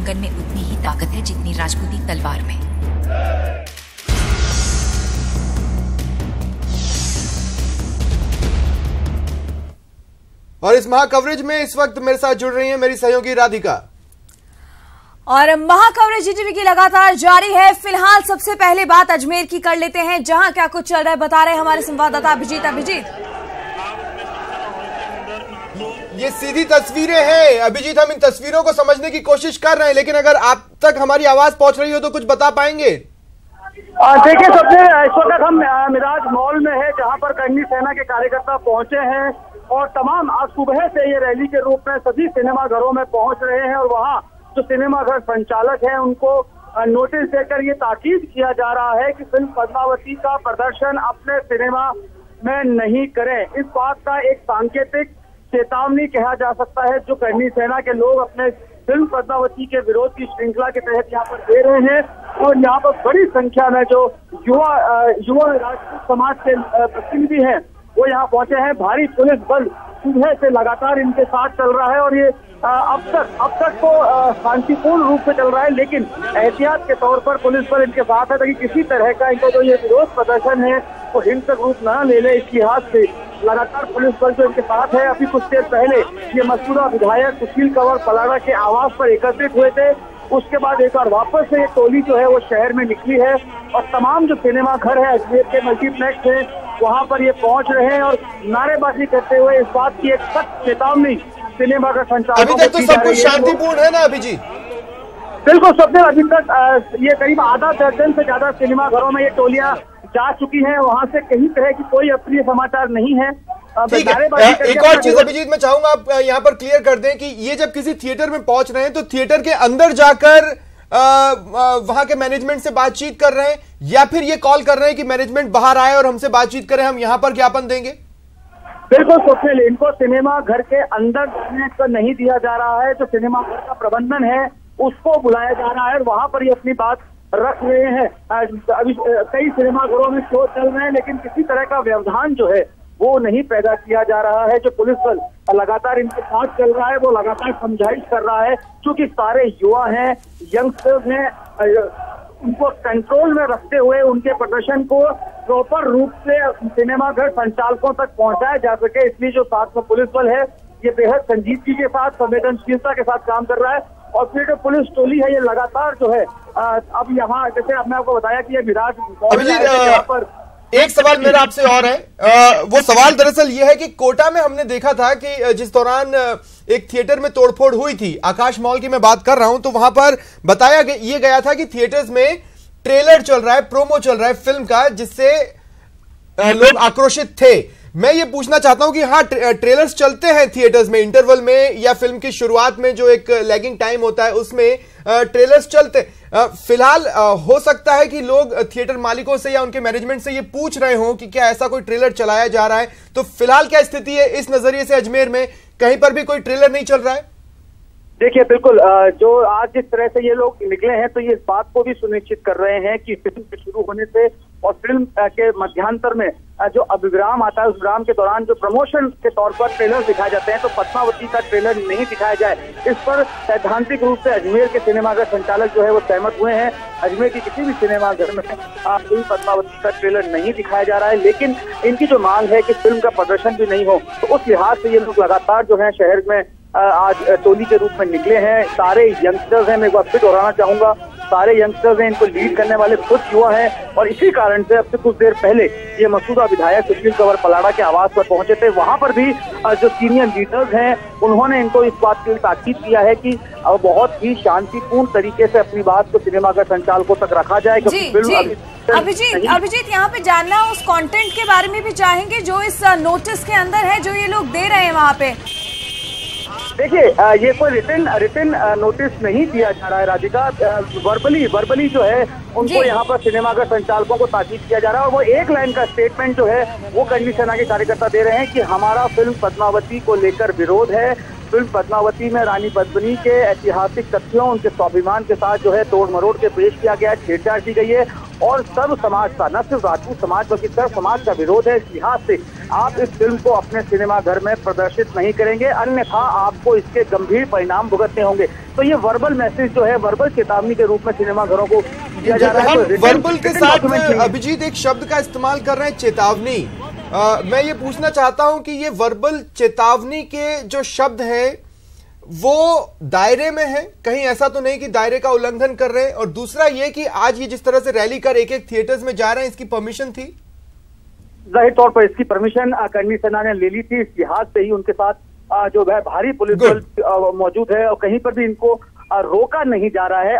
कंगन में उतनी ही ताकत है जितनी राजपूती तलवार में। और इस महा कवरेज में इस वक्त मेरे साथ जुड़ रही हैं मेरी सहयोगी राधिका। और महा कवरेज जीटीवी की लगातार जारी है। फिलहाल सबसे पहले बात अजमेर की कर लेते हैं, जहां क्या कुछ चल रहा है बता रहे हैं हमारे संवाददाता अभिजीत। ये सीधी तस्वीरें हैं अभिजीत, हम इन तस्वीरों को समझने की कोशिश कर रहे हैं, लेकिन अगर आप तक हमारी आवाज पहुंच रही हो तो कुछ बता पाएंगे? देखिए, सबसे इस वक्त हम मिराज मॉल में है, जहां पर कर्णी सेना के कार्यकर्ता पहुंचे हैं और तमाम आज सुबह से ये रैली के रूप में सभी सिनेमा घरों में पहुंच रहे हैं और वहां जो सिनेमा घर संचालक हैं उनको नोटिस देकर ये ताकीद किया जा रहा है कि फिल्म पद्मावती का प्रदर्शन अपने सिनेमा में नहीं करें। इस बात का एक सांकेतिक चेतावनी कहा जा सकता है जो कर्णी सेना के लोग अपने फिल्म पद्मावती के विरोध की श्रृंखला के तहत यहाँ पर दे रहे हैं। और यहाँ पर बड़ी संख्या में जो युवा राजपूत समाज के प्रतिनिधि हैं वो यहाँ पहुंचे हैं। भारी पुलिस बल सुबह से लगातार इनके साथ चल रहा है और ये अब तक तो शांतिपूर्ण रूप से चल रहा है, लेकिन एहतियात के तौर पर पुलिस बल इनके साथ है ताकि किसी तरह का इनका जो ये विरोध प्रदर्शन है वो हिंसक रूप न ले ले। इस लिहाज से लगातार पुलिस बल जो इनके साथ है। अभी कुछ देर पहले ये मसूदा विधायक सुशील कंवर पलाड़ा के आवास पर एकत्रित हुए थे, उसके बाद एक बार वापस से ये टोली जो है वो शहर में निकली है और तमाम जो सिनेमा घर है अजमेर के मल्टीप्लेक्स है वहां पर ये पहुंच रहे हैं और नारेबाजी करते हुए इस बात की एक सख्त चेतावनी सिनेमा का संचालन। अभी तक तो सब कुछ शांतिपूर्ण है ना अभिजीत? बिल्कुल, सबसे अभी तक ये करीब आधा दर्जन से ज्यादा सिनेमा घरों में ये टोलियां जा चुकी हैं, वहां से कहीं तरह की कोई अप्रिय समाचार नहीं है। ठीक है, एक और चीज अभिजीत मैं चाहूंगा आप यहाँ पर क्लियर कर दें कि ये जब किसी थिएटर में पहुंच रहे हैं तो थिएटर के अंदर जाकर वहां के मैनेजमेंट से बातचीत कर रहे हैं या फिर ये कॉल कर रहे हैं कि मैनेजमेंट बाहर आए और हमसे बातचीत करें, हम यहाँ पर ज्ञापन देंगे? बिल्कुल स्वप्निल, इनको सिनेमा घर के अंदर जाने का नहीं दिया जा रहा है। जो सिनेमा घर का प्रबंधन है उसको बुलाया जा रहा है और वहां पर ये अपनी बात रख रहे हैं। अभी कई सिनेमा घरों में शो चल रहे हैं लेकिन किसी तरह का व्यवधान जो है वो नहीं पैदा किया जा रहा है। जो पुलिस बल लगातार इनके साथ चल रहा है वो लगातार समझाइश कर रहा है, क्योंकि सारे युवा हैं, यंगस्टर्स हैं, उनको कंट्रोल में रखते हुए उनके प्रदर्शन को प्रॉपर रूप से सिनेमा घर संचालकों तक पहुंचाया जा सके। इसलिए जो साथ में पुलिस बल है ये बेहद संजीदगी के साथ, संवेदनशीलता के साथ काम कर रहा है। और फिर जो पुलिस टोली है ये लगातार जो है अब यहाँ जैसे अब मैं आपको बताया कि ये मिराज यहाँ पर एक सवाल मेरा आपसे और है। वो सवाल दरअसल ये है कि कोटा में हमने देखा था कि जिस दौरान एक थिएटर में तोड़फोड़ हुई थी, आकाश मॉल की मैं बात कर रहा हूं, तो वहां पर बताया ये गया था कि थिएटर्स में ट्रेलर चल रहा है, प्रोमो चल रहा है फिल्म का, जिससे लोग आक्रोशित थे। मैं ये पूछना चाहता हूं कि हाँ, ट्रेलर्स चलते हैं थिएटर्स में इंटरवल में या फिल्म की शुरुआत में जो एक लैगिंग टाइम होता है उसमें ट्रेलर्स चलते। फिलहाल हो सकता है कि लोग थिएटर मालिकों से या उनके मैनेजमेंट से ये पूछ रहे हों कि क्या ऐसा कोई ट्रेलर चलाया जा रहा है, तो फिलहाल क्या स्थिति है इस नजरिए से? अजमेर में कहीं पर भी कोई ट्रेलर नहीं चल रहा है? देखिए, बिल्कुल जो आज जिस तरह से ये लोग निकले हैं तो ये इस बात को भी सुनिश्चित कर रहे हैं कि फिल्म के शुरू होने से और फिल्म के मध्यांतर में जो अभिविराम आता है उस विराम के दौरान जो प्रमोशन के तौर पर ट्रेलर दिखाए जाते हैं तो पद्मावती का ट्रेलर नहीं दिखाया जाए। इस पर सैद्धांतिक रूप से अजमेर के सिनेमाघर संचालक जो है वो सहमत हुए हैं। अजमेर की किसी भी सिनेमाघर में फिल्म पद्मावती का ट्रेलर नहीं दिखाया जा रहा है, लेकिन इनकी जो मांग है कि फिल्म का प्रदर्शन भी नहीं हो, तो उस लिहाज से ये लोग लगातार जो है शहर में आज टोली के रूप में निकले हैं। सारे यंगस्टर्स हैं, मैं एक बार फिर दोहराना चाहूंगा, सारे यंगस्टर्स हैं, इनको लीड करने वाले खुद युवा हैं और इसी कारण से अब से कुछ देर पहले ये मसूदा विधायक सुशील कंवर पलाड़ा के आवास पर पहुंचे थे। वहां पर भी जो सीनियर लीडर्स हैं उन्होंने इनको इस बात की ताकीद किया है कि बहुत ही शांतिपूर्ण तरीके से अपनी बात को सिनेमाघर संचालकों तक रखा जाए। अभिजीत यहाँ पे जानना उस कंटेंट के बारे में भी चाहेंगे जो इस नोटिस के अंदर है जो ये लोग दे रहे हैं वहाँ पे। देखिए, ये कोई रिटन नोटिस नहीं दिया जा रहा है राधिका। वर्बली जो है उनको यहाँ पर सिनेमाघर संचालकों को ताकीद किया जा रहा है और वो एक लाइन का स्टेटमेंट जो है वो कर्णी सेना के कार्यकर्ता दे रहे हैं कि हमारा फिल्म पद्मावती को लेकर विरोध है। फिल्म पद्मावती में रानी पद्मिनी के ऐतिहासिक तथ्यों, उनके स्वाभिमान के साथ जो है तोड़ मरोड़ के पेश किया गया है, छेड़छाड़ की गई है और सर्व समाज का, न सिर्फ राजपूत समाज बल्कि सर्व समाज का विरोध है। इस लिहाज से आप इस फिल्म को अपने सिनेमा घर में प्रदर्शित नहीं करेंगे, अन्यथा आपको इसके गंभीर परिणाम भुगतने होंगे। तो ये वर्बल मैसेज जो है, वर्बल चेतावनी के रूप में सिनेमा घरों को दिया जा रहा है। वर्बल के साथ अभिजीत एक शब्द का इस्तेमाल कर रहे हैं, चेतावनी। मैं ये पूछना चाहता हूं कि ये वर्बल चेतावनी के जो शब्द हैं वो दायरे में है, कहीं ऐसा तो नहीं कि दायरे का उल्लंघन कर रहे हैं? और दूसरा ये कि आज ये जिस तरह से रैली कर एक एक थिएटर्स में जा रहे हैं, इसकी परमिशन थी? जाहिर तौर पर इसकी परमिशन कर्णी सेना ने ले ली थी। इस लिहाज से ही उनके साथ जो है भारी पुलिस बल मौजूद है और कहीं पर भी इनको रोका नहीं जा रहा है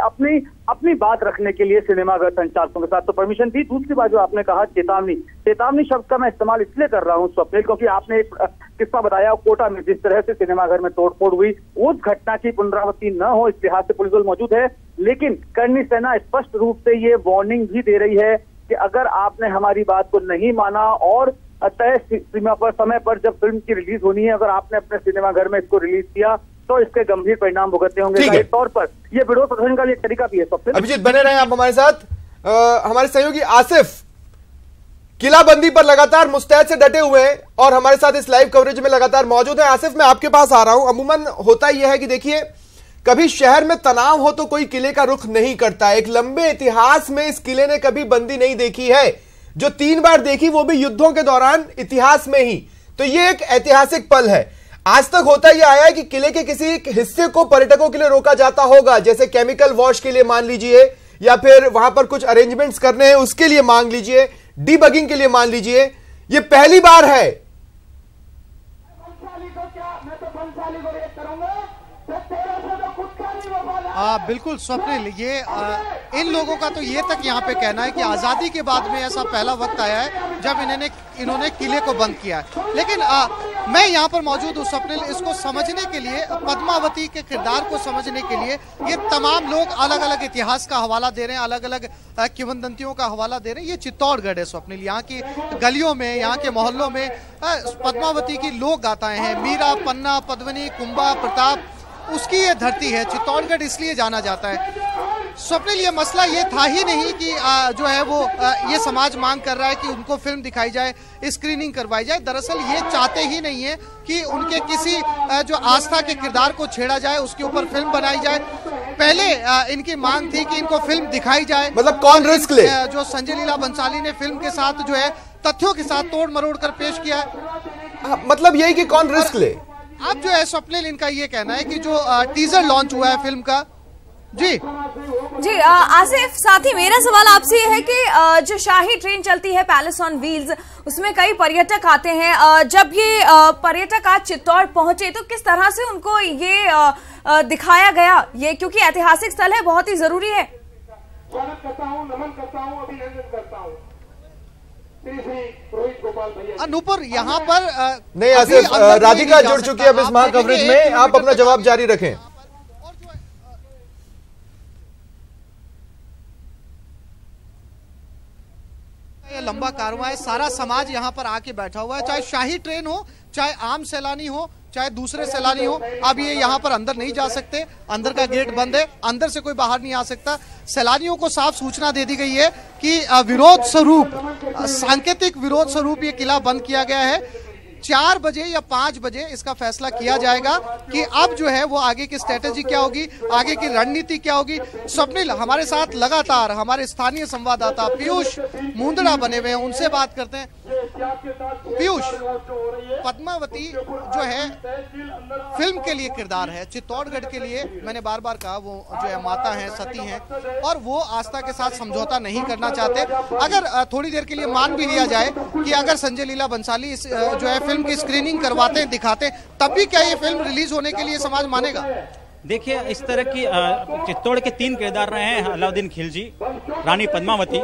अपनी बात रखने के लिए सिनेमाघर संचालकों के साथ। तो परमिशन थी। दूसरी बात जो आपने कहा चेतावनी शब्द का मैं इस्तेमाल इसलिए कर रहा हूं स्वप्निल, क्योंकि आपने एक किस्सा बताया कोटा में जिस तरह से सिनेमाघर में तोड़फोड़ हुई, उस घटना की पुनरावृत्ति न हो इस लिहाज से पुलिस बल मौजूद है। लेकिन कर्णी सेना स्पष्ट रूप से ये वार्निंग भी दे रही है कि अगर आपने हमारी बात को नहीं माना और तय सीमा पर समय पर जब फिल्म की रिलीज होनी है, अगर आपने अपने सिनेमाघर में इसको रिलीज किया तो इसके गंभीर परिणाम भुगतने होंगे। जाहिर तौर पर ये विरोध प्रदर्शन का एक तरीका भी है। सबसे अभिजीत बने रहे आप हमारे साथ। हमारे सहयोगी आसिफ किलाबंदी पर लगातार मुस्तैद से डटे हुए हैं और हमारे साथ इस लाइव कवरेज में लगातार मौजूद है। आसिफ, मैं आपके पास आ रहा हूं। अमूमन होता यह है कि देखिए, कभी शहर में तनाव हो तो कोई किले का रुख नहीं करता। एक लंबे इतिहास में इस किले ने कभी बंदी नहीं देखी है, जो 3 बार देखी वो भी युद्धों के दौरान इतिहास में ही। तो ये एक ऐतिहासिक पल है। आज तक होता यह आया है कि किले के किसी हिस्से को पर्यटकों के लिए रोका जाता होगा, जैसे केमिकल वॉश के लिए मान लीजिए, या फिर वहां पर कुछ अरेंजमेंट्स करने हैं उसके लिए मान लीजिए, डीबगिंग के लिए मान लीजिए। ये पहली बार है। बिल्कुल स्वप्निल, ये इन लोगों का तो ये तक यहाँ पे कहना है कि आज़ादी के बाद में ऐसा पहला वक्त आया है जब इन्होंने किले को बंद किया है। लेकिन मैं यहाँ पर मौजूद हूँ स्वप्निल, इसको समझने के लिए, पद्मावती के किरदार को समझने के लिए ये तमाम लोग अलग अलग इतिहास का हवाला दे रहे हैं, अलग अलग किंवदंतियों का हवाला दे रहे हैं। ये चित्तौड़गढ़ है स्वप्निल, यहाँ की गलियों में, यहाँ के मोहल्लों में पद्मावती की लोक गाथाएं हैं। मीरा, पन्ना, पद्मिनी, कुंभा, प्रताप, उसकी ये धरती है। चित्तौड़गढ़ इसलिए जाना जाता है। स्वप्निल, ये मसला ये था ही नहीं कि जो है वो ये समाज मांग कर रहा है कि उनको फिल्म दिखाई जाए, स्क्रीनिंग करवाई जाए। दरअसल ये चाहते ही नहीं है कि उनके किसी जो आस्था के किरदार को छेड़ा जाए, उसके ऊपर फिल्म बनाई जाए। पहले इनकी मांग थी कि इनको फिल्म दिखाई जाए। मतलब कौन रिस्क ले? जो संजय लीला बंसाली ने फिल्म के साथ जो है तथ्यों के साथ तोड़ मरोड़ कर पेश किया, मतलब यही कि कौन रिस्क ले। अब जो है स्वप्निल, इनका ये कहना है कि जो टीजर लॉन्च हुआ है फिल्म का, जी आसिफ, साथ ही मेरा सवाल आपसे ये है कि जो शाही ट्रेन चलती है पैलेस ऑन व्हील्स, उसमें कई पर्यटक आते हैं। जब ये पर्यटक आज चित्तौड़ पहुंचे तो किस तरह से उनको ये दिखाया गया, ये क्योंकि ऐतिहासिक स्थल है, बहुत ही जरूरी है। स्वागत करता हूं, नमन करता हूं, अभिनंदन करता हूं अनूपर। यहाँ पर नहीं आसिफ, राधिका जुड़ चुकी है अब इस महा कवरेज में, आप अपना जवाब जारी रखें। लंबा कारवां है, सारा समाज यहाँ पर आके बैठा हुआ है, चाहे शाही ट्रेन हो, चाहे आम सैलानी हो, चाहे दूसरे सैलानी हो। अब ये यहाँ पर अंदर नहीं जा सकते, अंदर का गेट बंद है, अंदर से कोई बाहर नहीं आ सकता। सैलानियों को साफ सूचना दे दी गई है कि विरोध स्वरूप, सांकेतिक विरोध स्वरूप ये किला बंद किया गया है। 4 बजे या 5 बजे इसका फैसला किया जाएगा कि अब जो है वो आगे की स्ट्रेटेजी क्या होगी, आगे की रणनीति क्या होगी। स्वप्निल, हमारे साथ लगातार हमारे स्थानीय संवाददाता पीयूष मुंदड़ा बने हुए हैं, उनसे बात करते हैं। पीयूष, पद्मावती जो है फिल्म के लिए किरदार है, चित्तौड़गढ़ के लिए, मैंने बार बार कहा, वो जो है माता हैं, सती हैं, और वो आस्था के साथ समझौता नहीं करना चाहते। अगर थोड़ी देर के लिए मान भी लिया जाए कि अगर संजय लीला बंसाली जो है फिल्म की स्क्रीनिंग करवाते हैं, दिखाते हैं, तब भी क्या ये फिल्म रिलीज होने के लिए समाज मानेगा? देखिए, इस तरह की चित्तौड़ के 3 किरदार रहे हैं, अलाउद्दीन खिलजी, रानी पद्मावती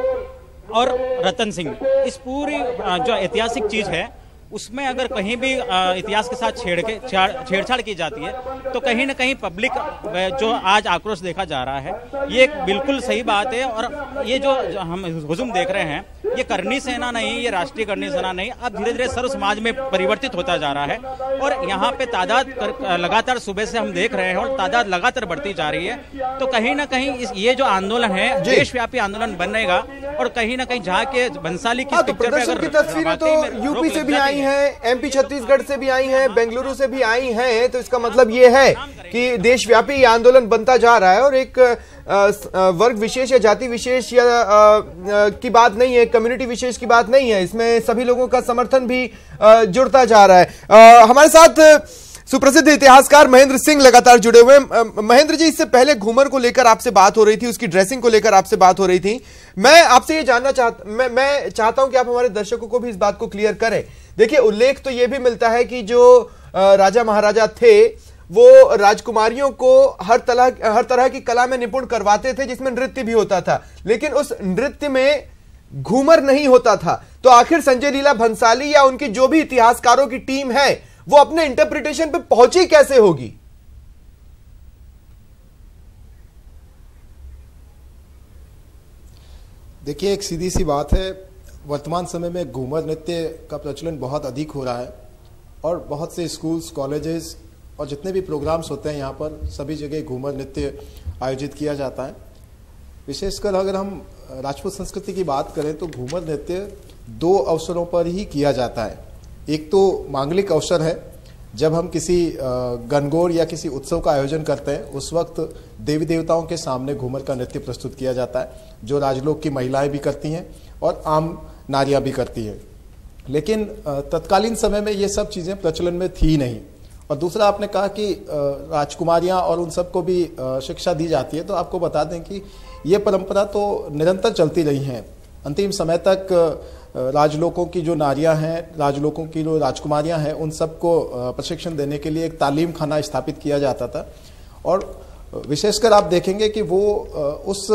और रतन सिंह। इस पूरी जो ऐतिहासिक चीज है उसमें अगर कहीं भी इतिहास के साथ छेड़छाड़ की जाती है तो कहीं ना कहीं पब्लिक जो आज आक्रोश देखा जा रहा है, ये एक बिल्कुल सही बात है। और ये जो हम हुजूम देख रहे हैं, ये करनी सेना नहीं, ये राष्ट्रीय करनी सेना नहीं, अब धीरे धीरे सर्व समाज में परिवर्तित होता जा रहा है। और यहाँ पे तादाद लगातार सुबह से हम देख रहे हैं और तादाद लगातार बढ़ती जा रही है। तो कहीं ना कहीं ये जो आंदोलन है देशव्यापी आंदोलन बनेगा। और कहीं ना कहीं जहाँ के बंसाली की प्रदर्शन की तस्वीरें तो यूपी से भी आई हैं, एमपी छत्तीसगढ़ से भी आई हैं, बेंगलुरु से भी आई हैं। तो इसका मतलब ये है कि देशव्यापी आंदोलन बनता जा रहा है और एक वर्ग विशेष या जाति विशेष या की बात नहीं है, कम्युनिटी विशेष की बात नहीं है, इसमें सभी लोगों का समर्थन भी जुड़ता जा रहा है। हमारे साथ सुप्रसिद्ध इतिहासकार महेंद्र सिंह लगातार जुड़े हुए हैं। महेंद्र जी, इससे पहले घूमर को लेकर आपसे बात हो रही थी, उसकी ड्रेसिंग को लेकर आपसे बात हो रही थी। मैं आपसे ये जानना मैं चाहता हूं कि आप हमारे दर्शकों को भी इस बात को क्लियर करें। देखिए, उल्लेख तो ये भी मिलता है कि जो राजा महाराजा थे वो राजकुमारियों को हर तरह की कला में निपुण करवाते थे, जिसमें नृत्य भी होता था, लेकिन उस नृत्य में घूमर नहीं होता था। तो आखिर संजय लीला भंसाली या उनकी जो भी इतिहासकारों की टीम है वो अपने इंटरप्रिटेशन पे पहुंची कैसे होगी? देखिए, एक सीधी सी बात है, वर्तमान समय में घूमर नृत्य का प्रचलन बहुत अधिक हो रहा है और बहुत से स्कूल्स, कॉलेजेस और जितने भी प्रोग्राम्स होते हैं यहाँ पर सभी जगह घूमर नृत्य आयोजित किया जाता है। विशेषकर अगर हम राजपूत संस्कृति की बात करें तो घूमर नृत्य 2 अवसरों पर ही किया जाता है। एक तो मांगलिक अवसर है, जब हम किसी गणगौर या किसी उत्सव का आयोजन करते हैं उस वक्त देवी देवताओं के सामने घूमर का नृत्य प्रस्तुत किया जाता है, जो राजलोक की महिलाएं भी करती हैं और आम नारियां भी करती हैं। लेकिन तत्कालीन समय में ये सब चीज़ें प्रचलन में थी नहीं। और दूसरा, आपने कहा कि राजकुमारियां और उन सबको भी शिक्षा दी जाती है, तो आपको बता दें कि ये परंपरा तो निरंतर चलती रही है। अंतिम समय तक राजलोकों की जो नारियां हैं, राजलोकों की जो राजकुमारियां हैं, उन सबको प्रशिक्षण देने के लिए एक तालीम खाना स्थापित किया जाता था। और विशेषकर आप देखेंगे कि वो उस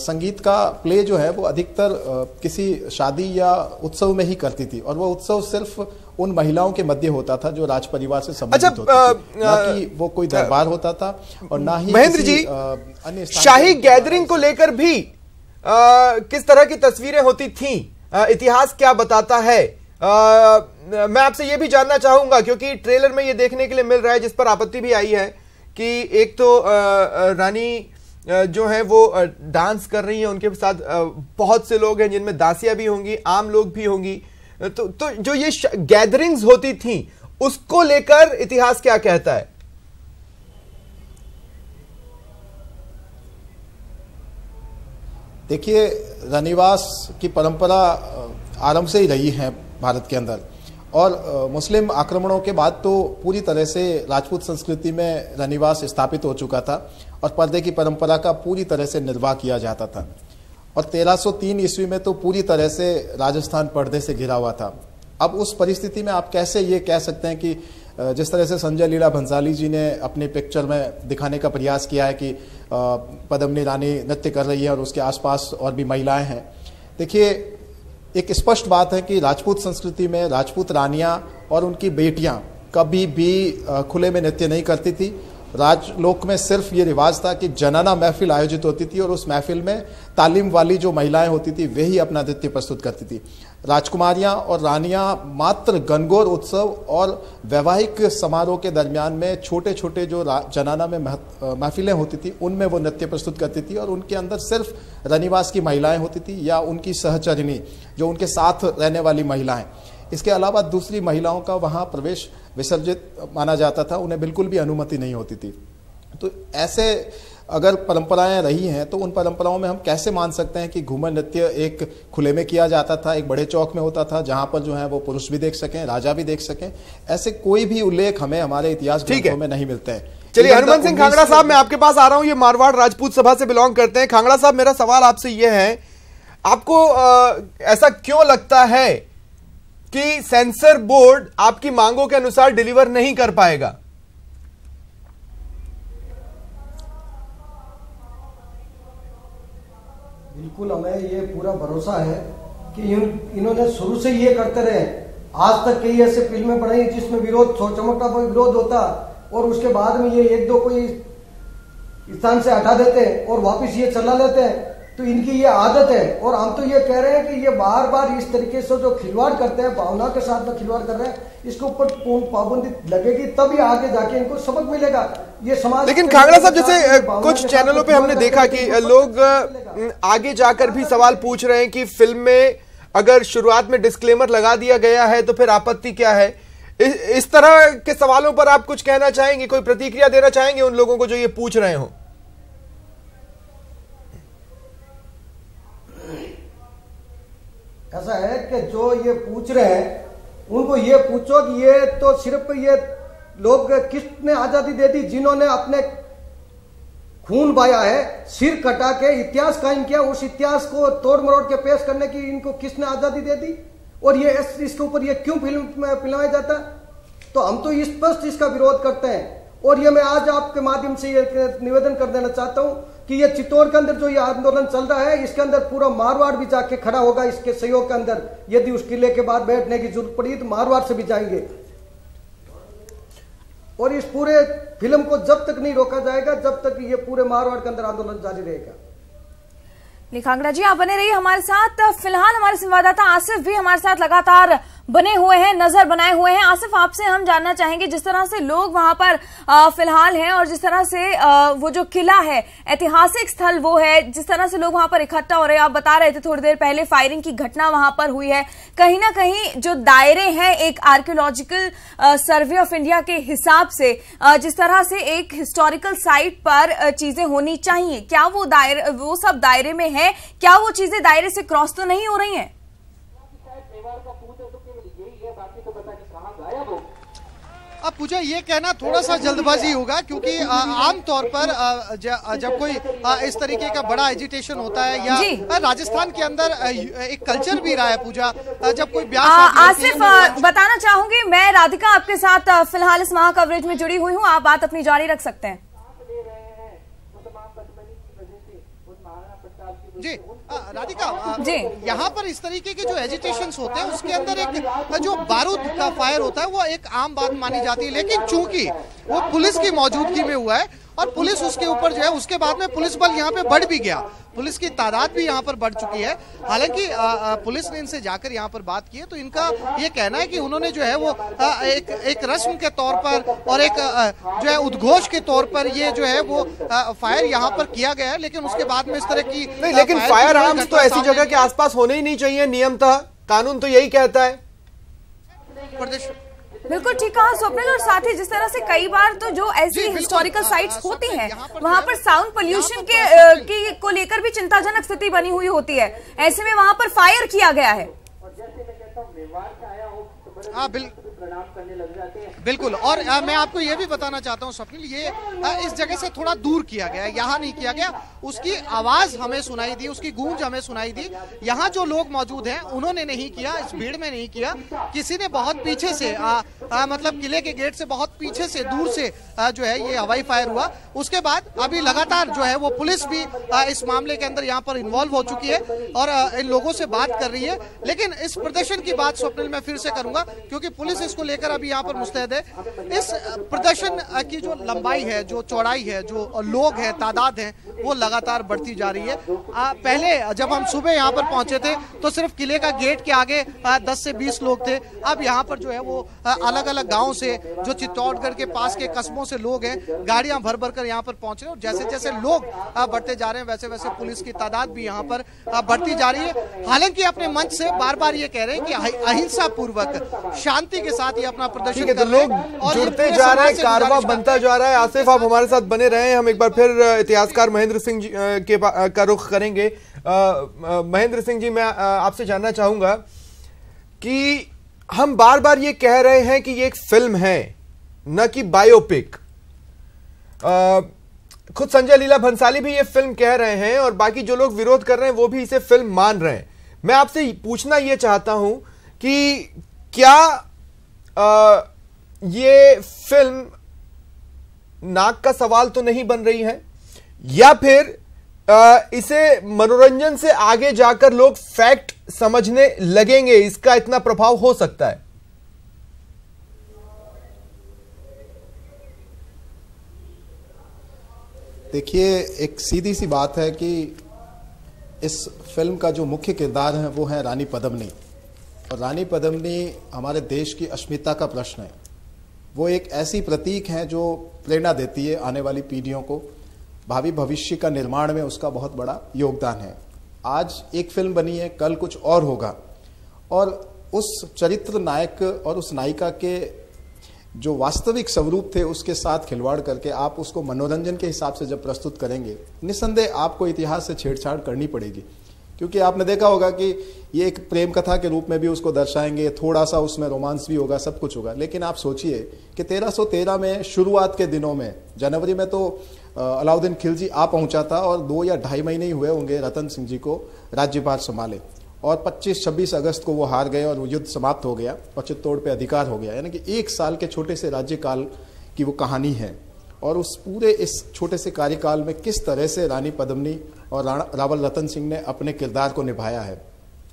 संगीत का प्ले जो है वो अधिकतर किसी शादी या उत्सव में ही करती थी, और वो उत्सव सिर्फ उन महिलाओं के मध्य होता था जो राज परिवार से संबंधित होती थी, ना कि वो कोई दरबार होता था और ना ही महेंद्र जी, अन्य शाही गैदरिंग को लेकर भी किस तरह की तस्वीरें होती थी, इतिहास क्या बताता है? मैं आपसे यह भी जानना चाहूंगा, क्योंकि ट्रेलर में यह देखने के लिए मिल रहा है, जिस पर आपत्ति भी आई है, कि एक तो रानी जो है वो डांस कर रही है, उनके साथ बहुत से लोग हैं जिनमें दासियां भी होंगी, आम लोग भी होंगी। तो जो ये गैदरिंग्स होती थी उसको लेकर इतिहास क्या कहता है? देखिए, रनिवास की परंपरा आरंभ से ही रही है भारत के अंदर, और मुस्लिम आक्रमणों के बाद तो पूरी तरह से राजपूत संस्कृति में रनिवास स्थापित हो चुका था और पर्दे की परंपरा का पूरी तरह से निर्वाह किया जाता था। और 1303 ईस्वी में तो पूरी तरह से राजस्थान पर्दे से घिरा हुआ था। अब उस परिस्थिति में आप कैसे ये कह सकते हैं कि जिस तरह से संजय लीला भंसाली जी ने अपनी पिक्चर में दिखाने का प्रयास किया है कि पद्मिनी रानी नृत्य कर रही है और उसके आसपास और भी महिलाएं हैं। देखिए, एक स्पष्ट बात है कि राजपूत संस्कृति में राजपूत रानियां और उनकी बेटियां कभी भी खुले में नृत्य नहीं करती थी। राजलोक में सिर्फ ये रिवाज था कि जनाना महफिल आयोजित होती थी और उस महफिल में तालीम वाली जो महिलाएं होती थी वे ही अपना नृत्य प्रस्तुत करती थी। राजकुमारियां और रानियां मात्र गणगौर उत्सव और वैवाहिक समारोह के दरमियान में छोटे छोटे जो जनाना में महफिलें होती थी उनमें वो नृत्य प्रस्तुत करती थी, और उनके अंदर सिर्फ रनिवास की महिलाएं होती थी या उनकी सहचरिणी जो उनके साथ रहने वाली महिलाएं। इसके अलावा दूसरी महिलाओं का वहां प्रवेश विसर्जित माना जाता था, उन्हें बिल्कुल भी अनुमति नहीं होती थी। तो ऐसे अगर परंपराएं रही हैं तो उन परंपराओं में हम कैसे मान सकते हैं कि घूमर नृत्य एक खुले में किया जाता था, एक बड़े चौक में होता था जहां पर जो है वो पुरुष भी देख सकें, राजा भी देख सकें? ऐसे कोई भी उल्लेख हमें हमारे इतिहास ग्रंथों में नहीं मिलते हैं। चलिए, हनुमान सिंह खांगड़ा साहब, मैं आपके पास आ रहा हूं। ये मारवाड़ राजपूत सभा से बिलोंग करते हैं। खांगड़ा साहब, मेरा सवाल आपसे यह है, आपको ऐसा क्यों लगता है कि सेंसर बोर्ड आपकी मांगों के अनुसार डिलीवर नहीं कर पाएगा? बिल्कुल, हमें ये पूरा भरोसा है कि इन्होंने शुरू से ये करते रहे। आज तक कई ऐसे फिल्में बनाई जिसमें विरोध चमकता विरोध होता और उसके बाद में ये एक दो कोई स्थान से हटा देते हैं और वापस ये चला लेते हैं, तो इनकी ये आदत है। और हम तो ये कह रहे हैं कि ये बार बार इस तरीके से जो खिलवाड़ करते हैं, भावना के साथ में खिलवाड़ कर रहे हैं, इसके ऊपर पूर्ण पाबंदी लगेगी तभी आगे जाके इनको सबक मिलेगा ये समाज। लेकिन कांगड़ा साहब, जैसे कुछ चैनलों पे हमने देखा कि लोग आगे जाकर भी सवाल पूछ रहे हैं कि फिल्म में अगर शुरुआत में डिस्क्लेमर लगा दिया गया है तो फिर आपत्ति क्या है। इस तरह के सवालों पर आप कुछ कहना चाहेंगे, कोई प्रतिक्रिया देना चाहेंगे उन लोगों को जो ये पूछ रहे हो? ऐसा है कि जो ये पूछ रहे हैं उनको ये पूछो कि ये तो सिर्फ ये लोग किसने आजादी दे दी, जिन्होंने अपने खून बहाया है, सिर कटा के इतिहास कायम किया, उस इतिहास को तोड़ मरोड़ के पेश करने की इनको किसने आजादी दे दी? और ये इसके ऊपर ये क्यों फिल्माया जाता? तो हम तो स्पष्ट इसका विरोध करते हैं। और ये मैं आज आपके माध्यम से ये निवेदन कर देना चाहता हूं कि ये चित्तौड़ के अंदर जो ये आंदोलन चल रहा है, इसके अंदर पूरा मारवाड़ भी जाके खड़ा होगा इसके सहयोग के अंदर। यदि उस किले के बाद बैठने की जरूरत पड़ी तो मारवाड़ से भी जाएंगे। और इस पूरे फिल्म को जब तक नहीं रोका जाएगा, जब तक ये पूरे मारवाड़ के अंदर आंदोलन जारी रहेगा। कांगड़ा जी, आप बने रहिए हमारे साथ। फिलहाल हमारे संवाददाता आसिफ भी हमारे साथ लगातार बने हुए हैं, नजर बनाए हुए हैं। आसिफ, आपसे हम जानना चाहेंगे, जिस तरह से लोग वहां पर फिलहाल हैं और जिस तरह से वो जो किला है, ऐतिहासिक स्थल वो है, जिस तरह से लोग वहां पर इकट्ठा हो रहे हैं। आप बता रहे थे थोड़ी देर पहले फायरिंग की घटना वहां पर हुई है। कहीं ना कहीं जो दायरे हैं एक आर्कियोलॉजिकल सर्वे ऑफ इंडिया के हिसाब से, जिस तरह से एक हिस्टोरिकल साइट पर चीजें होनी चाहिए, क्या वो सब दायरे में है? क्या वो चीजें दायरे से क्रॉस तो नहीं हो रही हैं? अब पूजा ये कहना थोड़ा सा जल्दबाजी होगा, क्योंकि आमतौर पर जब कोई इस तरीके का बड़ा एजिटेशन होता है, या राजस्थान के अंदर एक कल्चर भी रहा है पूजा, जब कोई ब्याह आसिफ, बताना चाहूंगी मैं, राधिका आपके साथ फिलहाल इस महा कवरेज में जुड़ी हुई हूँ। आप बात अपनी जारी रख सकते हैं। जी राधिका जी, यहाँ पर इस तरीके के जो एजिटेशंस होते हैं उसके अंदर एक जो बारूद का फायर होता है वो एक आम बात मानी जाती है, लेकिन चूंकि वो पुलिस की मौजूदगी में हुआ है और पुलिस उसके ऊपर जो है, उसके बाद में पुलिस बल यहाँ पे बढ़ भी गया, पुलिस की तादाद भी यहाँ पर बढ़ चुकी है। हालांकि पुलिस ने इनसे जाकर यहाँ पर बात की है, तो इनका ये कहना है कि उन्होंने जो है वो एक रस्म के तौर पर और एक जो है उद्घोष के तौर पर ये जो है वो फायर यहाँ पर किया गया है, लेकिन उसके बाद में इस तरह की नहीं, लेकिन फायर आर्म्स तो ऐसी जगह के आसपास होने ही नहीं चाहिए, नियमतः कानून तो यही कहता है। प्रदेश बिल्कुल ठीक कहा स्वप्निल, और साथ ही जिस तरह से कई बार तो जो ऐसी हिस्टोरिकल साइट्स होती हैं वहां पर साउंड पोल्यूशन को लेकर भी चिंताजनक स्थिति बनी हुई होती है। ऐसे में वहां पर फायर किया गया है। हाँ बिल्कुल, और मैं आपको ये भी बताना चाहता हूँ स्वप्निल, ये इस जगह से थोड़ा दूर किया गया है, यहाँ नहीं किया गया। उसकी आवाज हमें सुनाई दी, उसकी गूंज हमें सुनाई दी। यहाँ जो लोग मौजूद हैं उन्होंने नहीं किया, इस भीड़ में नहीं किया, किसी ने बहुत पीछे से मतलब किले के गेट से बहुत पीछे से दूर से जो है ये हवाई फायर हुआ। उसके बाद अभी लगातार जो है वो पुलिस भी इस मामले के अंदर यहाँ पर इन्वॉल्व हो चुकी है और इन लोगों से बात कर रही है। लेकिन इस प्रदर्शन की बात स्वप्निल मैं फिर से करूंगा, क्योंकि पुलिस इसको लेकर अभी यहाँ पर मुस्तैद है। इस प्रदर्शन की जो लंबाई है, जो चौड़ाई है, जो लोग हैं, तादाद है, वो लगातार बढ़ती जा रही है। पहले जब हम सुबह यहाँ पर पहुंचे थे तो सिर्फ किले का गेट के आगे 10 से 20 लोग थे। अब यहाँ पर जो है वो अलग अलग गांव से, जो चित्तौड़गढ़ के पास के कस्बों से लोग हैं, गाड़ियां भर भर कर यहाँ पर पहुंच रहे हैं। और जैसे जैसे लोग बढ़ते जा रहे हैं वैसे वैसे पुलिस की तादाद भी यहाँ पर बढ़ती जा रही है। हालांकि अपने मंच से बार बार ये कह रहे हैं कि अहिंसा पूर्वक शांति के साथ ये अपना प्रदर्शन कर रहे हैं और जुड़ते जा रहे हैं, कारवां बनता जा रहा है। आसिफ, आप हमारे साथ बने रहे। हम एक बार फिर इतिहासकार महेंद्र सिंह जी का रुख करेंगे। महेंद्र सिंह जी, मैं आपसे जानना चाहूंगा कि हम बार बार ये कह रहे हैं कि ये एक फिल्म है, न कि बायोपिक। खुद संजय लीला भंसाली भी ये फिल्म कह रहे हैं और बाकी जो लोग विरोध कर रहे हैं वो भी इसे फिल्म मान रहे हैं। मैं आपसे पूछना ये चाहता हूं कि क्या ये फिल्म नाक का सवाल तो नहीं बन रही है, या फिर इसे मनोरंजन से आगे जाकर लोग फैक्ट समझने लगेंगे, इसका इतना प्रभाव हो सकता है? देखिए, एक सीधी सी बात है कि इस फिल्म का जो मुख्य किरदार है वो है रानी पद्मिनी, और रानी पद्मिनी हमारे देश की अस्मिता का प्रश्न है। वो एक ऐसी प्रतीक है जो प्रेरणा देती है आने वाली पीढ़ियों को, भावी भविष्य का निर्माण में उसका बहुत बड़ा योगदान है। आज एक फिल्म बनी है, कल कुछ और होगा, और उस चरित्र नायक और उस नायिका के जो वास्तविक स्वरूप थे उसके साथ खिलवाड़ करके आप उसको मनोरंजन के हिसाब से जब प्रस्तुत करेंगे, निस्संदेह आपको इतिहास से छेड़छाड़ करनी पड़ेगी। क्योंकि आपने देखा होगा कि ये एक प्रेम कथा के रूप में भी उसको दर्शाएंगे, थोड़ा सा उसमें रोमांस भी होगा, सब कुछ होगा। लेकिन आप सोचिए कि 1313 में शुरुआत के दिनों में जनवरी में तो अलाउद्दीन खिलजी आ पहुंचा था, और 2 या 2.5 महीने ही हुए होंगे रतन सिंह जी को राज्यभार संभाले, और 25-26 अगस्त को वो हार गए और वो युद्ध समाप्त हो गया और चित्तौड़ पे अधिकार हो गया। यानी कि 1 साल के छोटे से राज्यकाल की वो कहानी है, और उस पूरे इस छोटे से कार्यकाल में किस तरह से रानी पद्मिनी और रावल रतन सिंह ने अपने किरदार को निभाया है।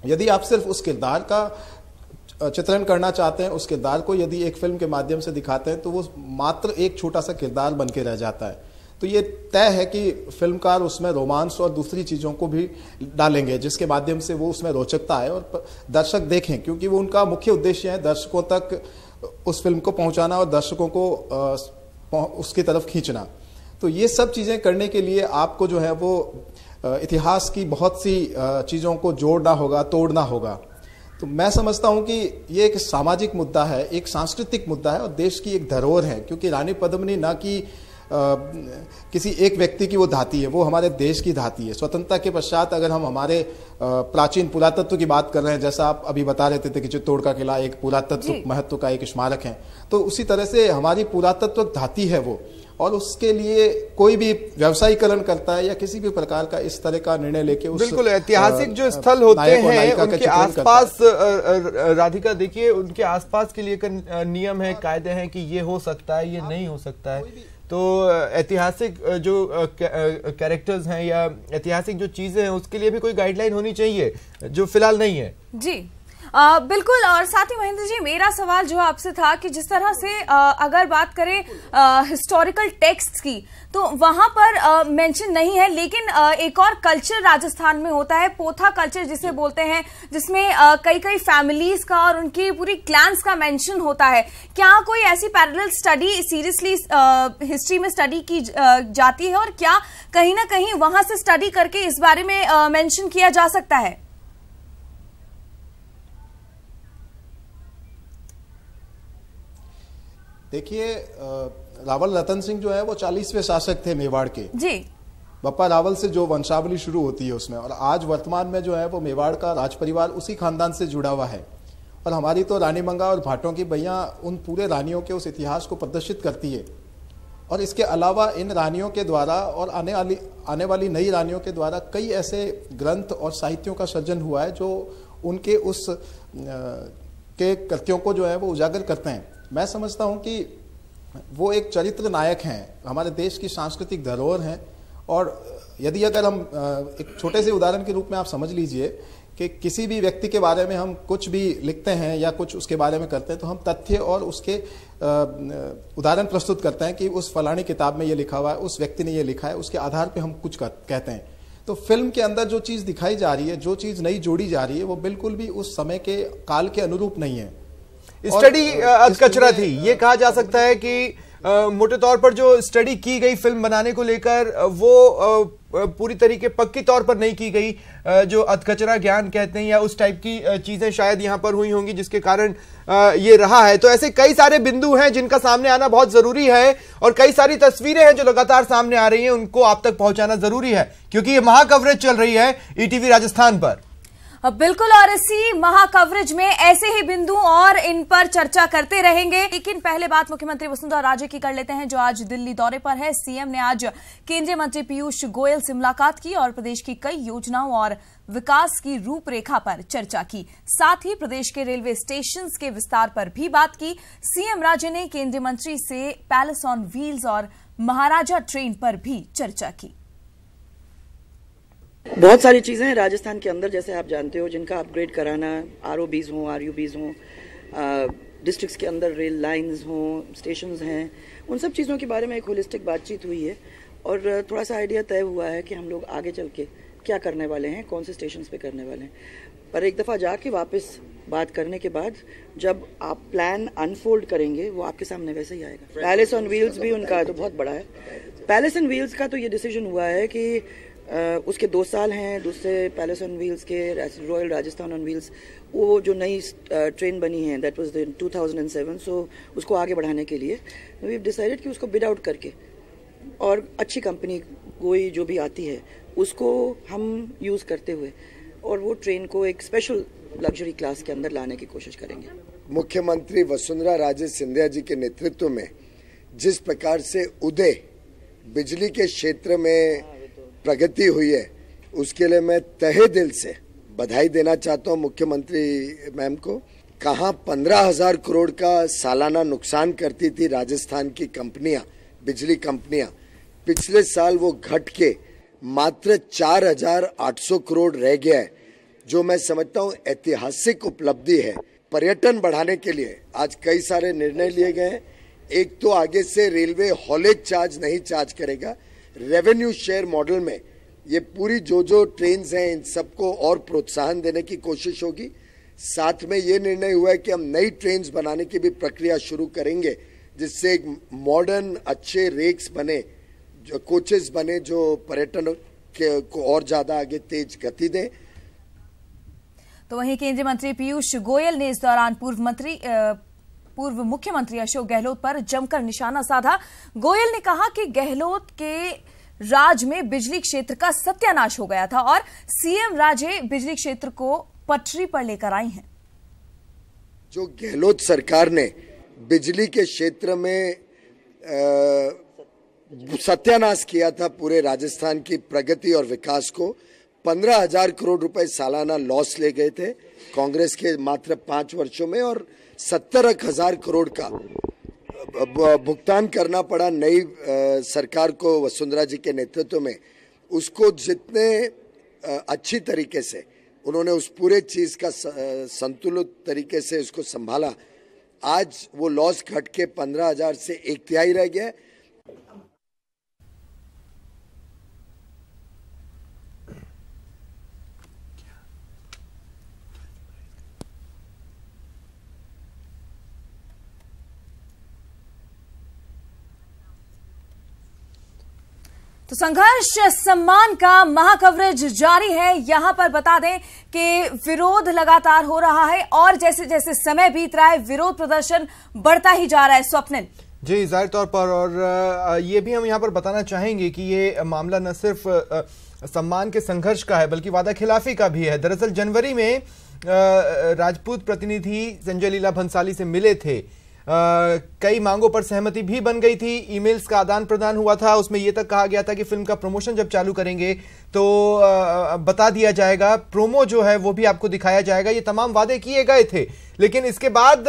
यदि आप सिर्फ उस किरदार का चित्रण करना चाहते हैं, उस किरदार को यदि एक फिल्म के माध्यम से दिखाते हैं, तो वो मात्र एक छोटा सा किरदार बन के रह जाता है। तो ये तय है कि फिल्मकार उसमें रोमांस और दूसरी चीज़ों को भी डालेंगे, जिसके माध्यम से वो उसमें रोचकता है और दर्शक देखें, क्योंकि वो उनका मुख्य उद्देश्य है दर्शकों तक उस फिल्म को पहुंचाना और दर्शकों को उसकी तरफ खींचना। तो ये सब चीज़ें करने के लिए आपको जो है वो इतिहास की बहुत सी चीज़ों को जोड़ना होगा, तोड़ना होगा। तो मैं समझता हूं कि ये एक सामाजिक मुद्दा है, एक सांस्कृतिक मुद्दा है और देश की एक धरोहर है। क्योंकि रानी पद्मिनी ना कि किसी एक व्यक्ति की वो धाती है, वो हमारे देश की धाती है। स्वतंत्रता के पश्चात अगर हम हमारे प्राचीन पुरातत्व की बात कर रहे हैं, जैसा आप अभी बता रहे थे कि चित्तौड़ का किला एक पुरातत्व महत्व का एक स्मारक है, तो उसी तरह से हमारी पुरातत्व धाती है वो, और उसके लिए कोई भी व्यवसायीकरण करता है या किसी भी प्रकार का इस तरह का निर्णय लेके उस बिल्कुल ऐतिहासिक जो स्थल होते हैं उनके आसपास, राधिका देखिए, उनके आसपास के लिए नियम है, कायदे हैं कि ये हो सकता है, ये नहीं हो सकता है। तो ऐतिहासिक जो कैरेक्टर्स हैं या ऐतिहासिक जो चीजें हैं उसके लिए भी कोई गाइडलाइन होनी चाहिए, जो फिलहाल नहीं है। जी बिल्कुल। और साथ ही महेंद्र जी, मेरा सवाल जो आपसे था कि जिस तरह से अगर बात करें हिस्टोरिकल टेक्स्ट की, तो वहां पर मेंशन नहीं है, लेकिन एक और कल्चर राजस्थान में होता है, पोथा कल्चर जिसे बोलते हैं, जिसमें कई कई फैमिलीज का और उनकी पूरी क्लैंस का मेंशन होता है। क्या कोई ऐसी पैरेलल स्टडी सीरियसली हिस्ट्री में स्टडी की जाती है, और क्या कहीं ना कहीं वहां से स्टडी करके इस बारे में मेंशन किया जा सकता है? देखिए, रावल रतन सिंह जो है वो 40वें शासक थे मेवाड़ के जी। बप्पा रावल से जो वंशावली शुरू होती है उसमें, और आज वर्तमान में जो है वो मेवाड़ का राज परिवार उसी खानदान से जुड़ा हुआ है। और हमारी तो रानी मंगा और भाटों की भैया उन पूरे रानियों के उस इतिहास को प्रदर्शित करती है। और इसके अलावा इन रानियों के द्वारा और आने वाली नई रानियों के द्वारा कई ऐसे ग्रंथ और साहित्यों का सृजन हुआ है जो उनके उस के कृत्यों को जो है वो उजागर करते हैं। मैं समझता हूं कि वो एक चरित्र नायक हैं, हमारे देश की सांस्कृतिक धरोहर हैं। और यदि अगर हम एक छोटे से उदाहरण के रूप में आप समझ लीजिए कि किसी भी व्यक्ति के बारे में हम कुछ भी लिखते हैं या कुछ उसके बारे में करते हैं, तो हम तथ्य और उसके उदाहरण प्रस्तुत करते हैं कि उस फलानी किताब में ये लिखा हुआ है, उस व्यक्ति ने ये लिखा है, उसके आधार पे हम कुछ कहते हैं। तो फिल्म के अंदर जो चीज दिखाई जा रही है, जो चीज नई जोड़ी जा रही है, वो बिल्कुल भी उस समय के काल के अनुरूप नहीं है। स्टडी कचरा थी, ये कहा जा सकता है कि मोटे तौर पर जो स्टडी की गई फिल्म बनाने को लेकर वो पूरी तरीके पक्की तौर पर नहीं की गई, जो अधकचरा ज्ञान कहते हैं या उस टाइप की चीजें शायद यहां पर हुई होंगी, जिसके कारण ये रहा है। तो ऐसे कई सारे बिंदु हैं जिनका सामने आना बहुत जरूरी है, और कई सारी तस्वीरें हैं जो लगातार सामने आ रही हैं, उनको आप तक पहुंचाना जरूरी है, क्योंकि ये महा कवरेज चल रही है ईटीवी राजस्थान पर। बिल्कुल, और इसी महा कवरेज में ऐसे ही बिंदु और इन पर चर्चा करते रहेंगे। लेकिन पहले बात मुख्यमंत्री वसुंधरा राजे की कर लेते हैं, जो आज दिल्ली दौरे पर है। सीएम ने आज केंद्रीय मंत्री पीयूष गोयल से मुलाकात की और प्रदेश की कई योजनाओं और विकास की रूपरेखा पर चर्चा की। साथ ही प्रदेश के रेलवे स्टेशन के विस्तार पर भी बात की। सीएम राजे ने केंद्रीय मंत्री से पैलेस ऑन व्हील्स और महाराजा ट्रेन पर भी चर्चा की। बहुत सारी चीज़ें हैं राजस्थान के अंदर, जैसे आप जानते हो, जिनका अपग्रेड कराना, आरओबीज हों, आरयूबीज हों, डिस्ट्रिक्ट्स के अंदर रेल लाइंस हों, स्टेशंस हैं, उन सब चीज़ों के बारे में एक होलिस्टिक बातचीत हुई है। और थोड़ा सा आइडिया तय हुआ है कि हम लोग आगे चल के क्या करने वाले हैं, कौन से स्टेशन पे करने वाले हैं। पर एक दफ़ा जाके वापस बात करने के बाद जब आप प्लान अनफोल्ड करेंगे वो आपके सामने वैसे ही आएगा। पैलेस ऑन व्हील्स भी उनका तो बहुत बड़ा है। पैलेस ऑन व्हील्स का तो ये डिसीजन हुआ है कि उसके 2 साल हैं दूसरे पैलेस ऑन व्हील्स के, रॉयल राजस्थान ऑन व्हील्स, वो जो नई ट्रेन बनी है दैट वाज इन 2007, सो उसको आगे बढ़ाने के लिए वी हैव डिसाइडेड कि उसको बिड आउट करके और अच्छी कंपनी कोई जो भी आती है उसको हम यूज़ करते हुए और वो ट्रेन को एक स्पेशल लग्जरी क्लास के अंदर लाने की कोशिश करेंगे। मुख्यमंत्री वसुंधरा राजे सिंधिया जी के नेतृत्व में जिस प्रकार से उदय बिजली के क्षेत्र में प्रगति हुई है उसके लिए मैं तहे दिल से बधाई देना चाहता हूं मुख्यमंत्री मैम को। कहां 15,000 करोड़ का सालाना नुकसान करती थी राजस्थान की कंपनियां, बिजली कंपनियां, पिछले साल वो घट के मात्र 4,800 करोड़ रह गया है, जो मैं समझता हूं ऐतिहासिक उपलब्धि है। पर्यटन बढ़ाने के लिए आज कई सारे निर्णय लिए गए हैं। एक तो आगे से रेलवे हॉलेज चार्ज नहीं चार्ज करेगा, रेवेन्यू शेयर मॉडल में ये पूरी जो ट्रेन्स हैं इन सबको और प्रोत्साहन देने की कोशिश होगी। साथ में ये निर्णय हुआ है कि हम नई ट्रेन्स बनाने की भी प्रक्रिया शुरू करेंगे, जिससे एक मॉडर्न अच्छे रेक्स बने, जो कोचेस बने, जो पर्यटन को और ज्यादा आगे तेज गति दें। तो वहीं केंद्रीय मंत्री पीयूष गोयल ने इस दौरान पूर्व मुख्यमंत्री अशोक गहलोत पर जमकर निशाना साधा। गोयल ने कहा कि गहलोत के राज में बिजली क्षेत्र का सत्यानाश हो गया था और सीएम राजे बिजली क्षेत्र को पटरी पर लेकर आई हैं। जो गहलोत सरकार ने बिजली के क्षेत्र में सत्यानाश किया था पूरे राजस्थान की प्रगति और विकास को, 15,000 करोड़ रुपए सालाना लॉस ले गए थे कांग्रेस के मात्र 5 वर्षों में और 70,000 करोड़ का भुगतान करना पड़ा नई सरकार को वसुंधरा जी के नेतृत्व में। उसको जितने अच्छी तरीके से उन्होंने उस पूरे चीज का संतुलित तरीके से उसको संभाला, आज वो लॉस घट के 15,000 से 1/3 रह गया। तो संघर्ष सम्मान का महाकवरेज जारी है। यहां पर बता दें कि विरोध लगातार हो रहा है और जैसे जैसे समय बीत रहा है विरोध प्रदर्शन बढ़ता ही जा रहा है। स्वप्निल जी, जाहिर तौर पर, और ये भी हम यहां पर बताना चाहेंगे कि ये मामला न सिर्फ सम्मान के संघर्ष का है बल्कि वादा खिलाफी का भी है। दरअसल जनवरी में राजपूत प्रतिनिधि संजय लीला भंसाली से मिले थे, कई मांगों पर सहमति भी बन गई थी, ईमेल्स का आदान प्रदान हुआ था, उसमें यह तक कहा गया था कि फिल्म का प्रमोशन जब चालू करेंगे तो बता दिया जाएगा, प्रोमो जो है वो भी आपको दिखाया जाएगा। ये तमाम वादे किए गए थे, लेकिन इसके बाद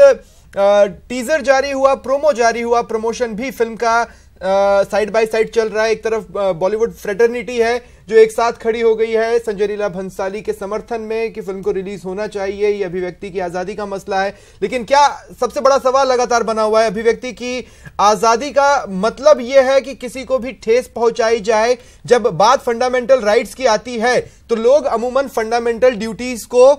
टीजर जारी हुआ, प्रोमो जारी हुआ, प्रमोशन भी फिल्म का साइड बाय साइड चल रहा है। एक तरफ बॉलीवुड फ्रेटर्निटी है जो एक साथ खड़ी हो गई है संजय लीला भंसाली के समर्थन में कि फिल्म को रिलीज होना चाहिए, ये अभिव्यक्ति की आजादी का मसला है। लेकिन क्या सबसे बड़ा सवाल लगातार बना हुआ है, अभिव्यक्ति की आजादी का मतलब यह है कि किसी को भी ठेस पहुंचाई जाए। जब बात फंडामेंटल राइट्स की आती है तो लोग अमूमन फंडामेंटल ड्यूटीज को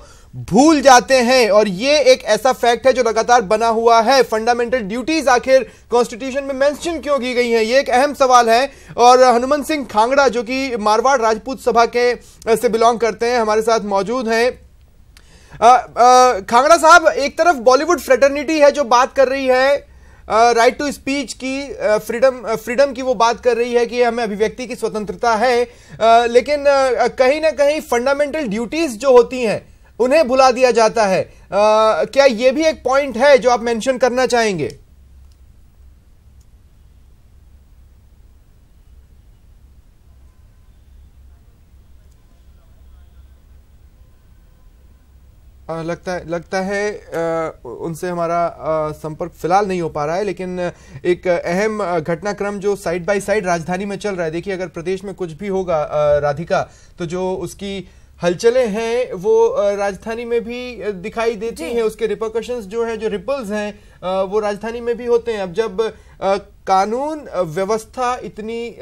भूल जाते हैं और ये एक ऐसा फैक्ट है जो लगातार बना हुआ है। फंडामेंटल ड्यूटीज आखिर कॉन्स्टिट्यूशन में मेंशन क्यों की गई हैं, ये एक अहम सवाल है। और हनुमंत सिंह खांगड़ा जो कि मारवाड़ राजपूत सभा के से बिलोंग करते हैं, हमारे साथ मौजूद हैं। खांगड़ा साहब, एक तरफ बॉलीवुड फ्रेटर्निटी है जो बात कर रही है राइट टू स्पीच की, फ्रीडम की वो बात कर रही है कि हमें अभिव्यक्ति की स्वतंत्रता है, लेकिन कहीं ना कहीं फंडामेंटल ड्यूटीज जो होती हैं उन्हें भुला दिया जाता है। क्या यह भी एक पॉइंट है जो आप मेंशन करना चाहेंगे? लगता है उनसे हमारा संपर्क फिलहाल नहीं हो पा रहा है, लेकिन एक अहम घटनाक्रम जो साइड बाय साइड राजधानी में चल रहा है। देखिए, अगर प्रदेश में कुछ भी होगा राधिका, तो जो उसकी हलचलें हैं वो राजधानी में भी दिखाई देती हैं, उसके रिपरकशंस जो है, जो रिपल्स हैं वो राजधानी में भी होते हैं। अब जब कानून व्यवस्था इतनी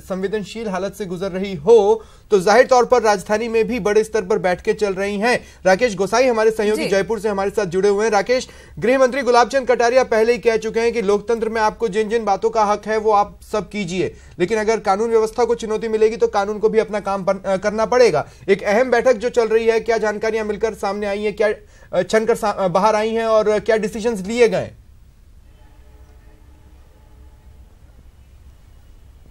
संवेदनशील हालत से गुजर रही हो तो जाहिर तौर पर राजधानी में भी बड़े स्तर पर बैठकें चल रही हैं। राकेश गोसाई हमारे सहयोगी जयपुर से हमारे साथ जुड़े हुए हैं। राकेश, गृह मंत्री गुलाबचंद कटारिया पहले ही कह चुके हैं कि लोकतंत्र में आपको जिन जिन बातों का हक है वो आप सब कीजिए, लेकिन अगर कानून व्यवस्था को चुनौती मिलेगी तो कानून को भी अपना काम करना पड़ेगा। एक अहम बैठक जो चल रही है, क्या जानकारियां मिलकर सामने आई है, क्या छनकर बाहर आई हैं और क्या डिसीजंस लिए गए?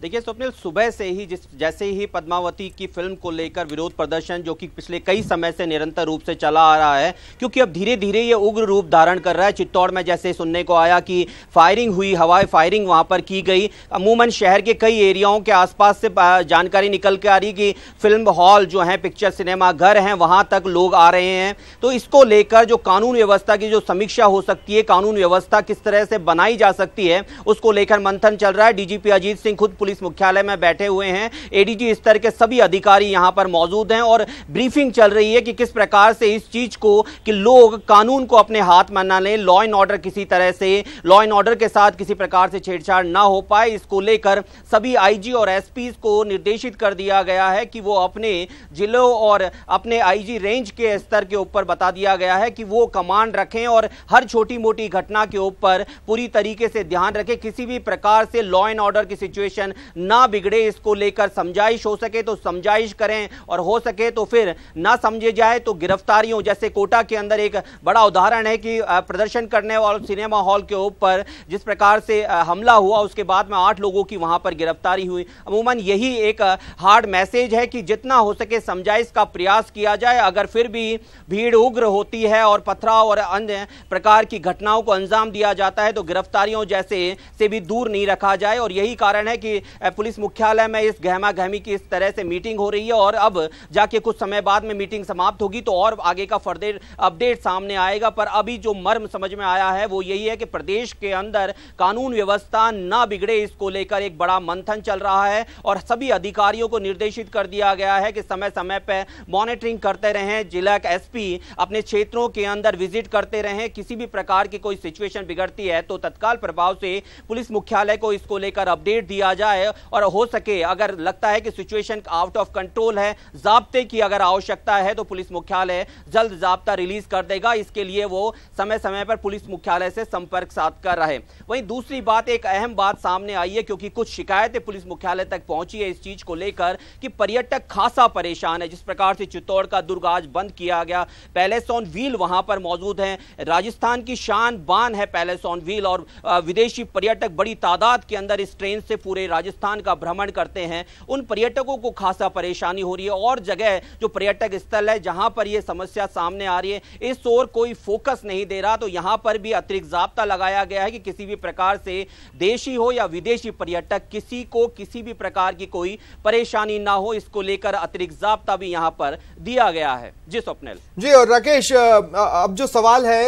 देखिए स्वप्निल, सुबह से ही जैसे ही पद्मावती की फिल्म को लेकर विरोध प्रदर्शन जो कि पिछले कई समय से निरंतर रूप से चला आ रहा है, क्योंकि अब धीरे धीरे ये उग्र रूप धारण कर रहा है। चित्तौड़ में जैसे सुनने को आया कि फायरिंग हुई, हवाई फायरिंग वहां पर की गई। अमूमन शहर के कई एरियाओं के आसपास से जानकारी निकल के आ रही कि फिल्म हॉल जो है, पिक्चर सिनेमा घर हैं, वहां तक लोग आ रहे हैं। तो इसको लेकर जो कानून व्यवस्था की जो समीक्षा हो सकती है, कानून व्यवस्था किस तरह से बनाई जा सकती है, उसको लेकर मंथन चल रहा है। डीजीपी अजीत सिंह खुद पुलिस मुख्यालय में बैठे हुए हैं। एडीजी स्तर के सभी अधिकारी यहां पर मौजूद हैं और ब्रीफिंग चल रही है कि किस प्रकार से इस चीज को कि लोग कानून को अपने हाथ में न लें, लॉ एंड ऑर्डर किसी तरह से, लॉ एंड ऑर्डर के साथ किसी प्रकार से छेड़छाड़ ना हो पाए। इसको लेकर सभी आईजी और एसपी को निर्देशित कर दिया गया है कि वो अपने जिलों और अपने आईजी रेंज के स्तर के ऊपर बता दिया गया है कि वो कमांड रखें और हर छोटी मोटी घटना के ऊपर पूरी तरीके से ध्यान रखें, किसी भी प्रकार से लॉ एंड ऑर्डर की सिचुएशन ना बिगड़े। इसको लेकर समझाइश हो सके तो समझाइश करें और हो सके तो फिर ना समझे जाए तो गिरफ्तारियों, जैसे कोटा के अंदर एक बड़ा उदाहरण है कि प्रदर्शन करने वाले सिनेमा हॉल के ऊपर जिस प्रकार से हमला हुआ, उसके बाद में 8 लोगों की वहां पर गिरफ्तारी हुई। अमूमन यही एक हार्ड मैसेज है कि जितना हो सके समझाइश का प्रयास किया जाए। अगर फिर भी भीड़ उग्र होती है और पथराव और अन्य प्रकार की घटनाओं को अंजाम दिया जाता है तो गिरफ्तारियों जैसे से भी दूर नहीं रखा जाए। और यही कारण है कि पुलिस मुख्यालय में इस गहमा गहमी की इस तरह से मीटिंग हो रही है और अब जाके कुछ समय बाद में मीटिंग समाप्त होगी तो और आगे का फर्दर अपडेट सामने आएगा। पर अभी जो मर्म समझ में आया है वो यही है कि प्रदेश के अंदर कानून व्यवस्था ना बिगड़े, इसको लेकर एक बड़ा मंथन चल रहा है और सभी अधिकारियों को निर्देशित कर दिया गया है कि समय समय पर मॉनिटरिंग करते रहें। जिला एसपी अपने क्षेत्रों के अंदर विजिट करते रहें। किसी भी प्रकार की कोई सिचुएशन बिगड़ती है तो तत्काल प्रभाव से पुलिस मुख्यालय को इसको लेकर अपडेट दिया जाए और हो सके अगर लगता है कि सिचुएशन आउट ऑफ कंट्रोल है, जाब्ते की अगर आवश्यकता है तो पुलिस मुख्यालय जल्द जाब्ता रिलीज कर देगा। इसके लिए वो समय समय पर पुलिस मुख्यालय से संपर्क साध कर रहे। वहीं दूसरी बात, एक अहम बात सामने आई है क्योंकि कुछ शिकायतें पुलिस मुख्यालय तक पहुंची है इस चीज को लेकर कि पर्यटक खासा परेशान है। जिस प्रकार से चित्तौड़ का दुर्ग आज बंद किया गया, पैलेस ऑन व्हील वहां पर मौजूद है, राजस्थान की शान बान है पैलेस ऑन व्हील और विदेशी पर्यटक बड़ी तादाद के अंदर इस ट्रेन से पूरे राजस्थान का भ्रमण करते हैं। उन पर्यटकों को खासा परेशानी हो रही है और जगह जो पर्यटक स्थल है जहां पर यह समस्या सामने आ रही है, इस ओर कोई फोकस नहीं दे रहा। तो यहां पर भी अतिरिक्त जाब्ता लगाया गया है कि किसी भी प्रकार से देशी हो या विदेशी पर्यटक किसी को किसी भी प्रकार की कोई परेशानी ना हो, इसको लेकर अतिरिक्त जाब्ता भी यहां पर दिया गया है। जी स्वप्निल। जी और राकेश, अब जो सवाल है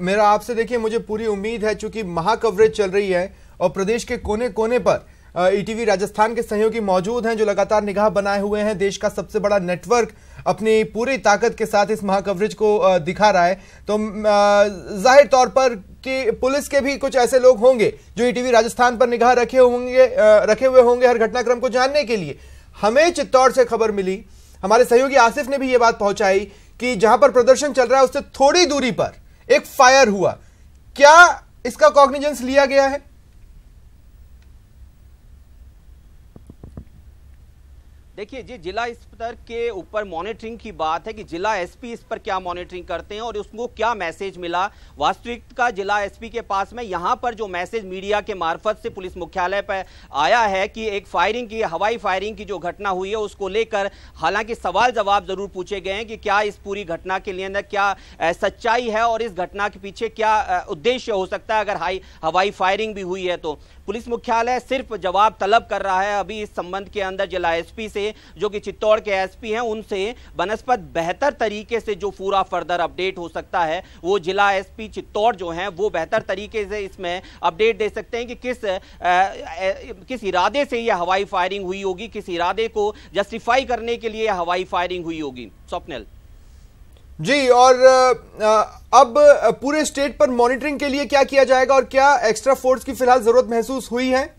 मेरा आपसे, देखिए मुझे पूरी उम्मीद है चूंकि महाकवरेज चल रही है और प्रदेश के कोने कोने पर ईटीवी राजस्थान के सहयोगी मौजूद हैं जो लगातार निगाह बनाए हुए हैं। देश का सबसे बड़ा नेटवर्क अपनी पूरी ताकत के साथ इस महाकवरेज को दिखा रहा है। तो जाहिर तौर पर कि पुलिस के भी कुछ ऐसे लोग होंगे जो ईटीवी राजस्थान पर निगाह रखे हुए होंगे हर घटनाक्रम को जानने के लिए। हमें चित्तौड़ से खबर मिली, हमारे सहयोगी आसिफ ने भी ये बात पहुंचाई कि जहां पर प्रदर्शन चल रहा है उससे थोड़ी दूरी पर एक फायर हुआ। क्या इसका कॉग्निजेंस लिया गया है? देखिए जी, जिला स्तर के ऊपर मॉनिटरिंग की बात है कि जिला एसपी इस पर क्या मॉनिटरिंग करते हैं और उसको क्या मैसेज मिला। वास्तविकता जिला एसपी के पास में यहां पर जो मैसेज मीडिया के मार्फत से पुलिस मुख्यालय पर आया है कि एक फायरिंग की, हवाई फायरिंग की जो घटना हुई है उसको लेकर हालांकि सवाल जवाब जरूर पूछे गए हैं कि क्या इस पूरी घटना के लिए क्या सच्चाई है और इस घटना के पीछे क्या उद्देश्य हो सकता है अगर हवाई फायरिंग भी हुई है। तो पुलिस मुख्यालय सिर्फ जवाब तलब कर रहा है अभी इस संबंध के अंदर जिला एसपी से, जो कि चित्तौड़ के एसपी हैं, उनसे बनस्पत बेहतर तरीके से जो पूरा फर्दर अपडेट हो सकता है वो जिला एसपी चित्तौड़ जो हैं वो बेहतर तरीके से इसमें अपडेट दे सकते हैं कि किस इरादे से यह हवाई फायरिंग हुई होगी, किस इरादे को जस्टिफाई करने के लिए हवाई फायरिंग हुई होगी। स्वप्निल। जी, और अब पूरे स्टेट पर मॉनिटरिंग के लिए क्या किया जाएगा और क्या एक्स्ट्रा फोर्स की फिलहाल जरूरत महसूस हुई है?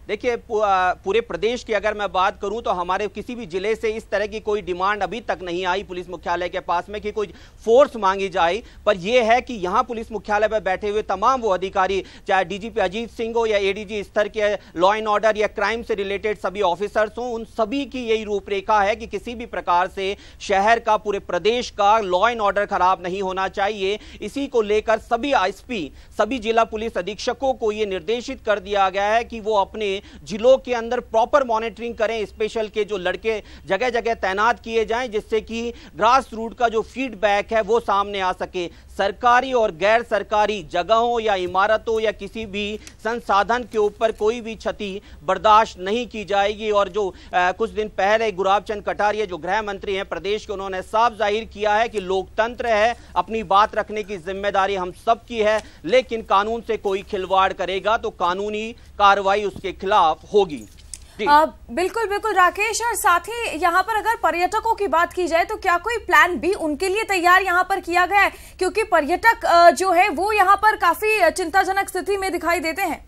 देखिए, पूरे प्रदेश की अगर मैं बात करूं तो हमारे किसी भी जिले से इस तरह की कोई डिमांड अभी तक नहीं आई पुलिस मुख्यालय के पास में कि कोई फोर्स मांगी जाए। पर यह है कि यहां पुलिस मुख्यालय पर बैठे हुए तमाम वो अधिकारी, चाहे डीजीपी अजीत सिंह हो या एडीजी स्तर के लॉ एंड ऑर्डर या क्राइम से रिलेटेड सभी ऑफिसर्स हों, उन सभी की यही रूपरेखा है कि किसी भी प्रकार से शहर का, पूरे प्रदेश का लॉ एंड ऑर्डर खराब नहीं होना चाहिए। इसी को लेकर सभी आईएसपी, सभी जिला पुलिस अधीक्षकों को यह निर्देशित कर दिया गया है कि वो अपने जिलों के अंदर प्रॉपर मॉनिटरिंग करें। स्पेशल के जो लड़के जगह जगह तैनात किए जाएं, जिससे कि ग्रास रूट का जो फीडबैक है वो सामने आ सके। सरकारी और गैर सरकारी जगहों या इमारतों या किसी भी संसाधन के ऊपर कोई भी क्षति बर्दाश्त नहीं की जाएगी। और जो कुछ दिन पहले गुलाब चंद कटारिया जो गृह मंत्री हैं प्रदेश के, उन्होंने साफ जाहिर किया है कि लोकतंत्र है, अपनी बात रखने की जिम्मेदारी हम सबकी है, लेकिन कानून से कोई खिलवाड़ करेगा तो कानूनी कार्रवाई उसके खिलाफ होगी। बिल्कुल बिल्कुल राकेश, और साथ ही यहाँ पर अगर पर्यटकों की बात की जाए तो क्या कोई प्लान बी उनके लिए तैयार यहाँ पर किया गया है? क्योंकि पर्यटक जो है वो यहाँ पर काफी चिंताजनक स्थिति में दिखाई देते हैं।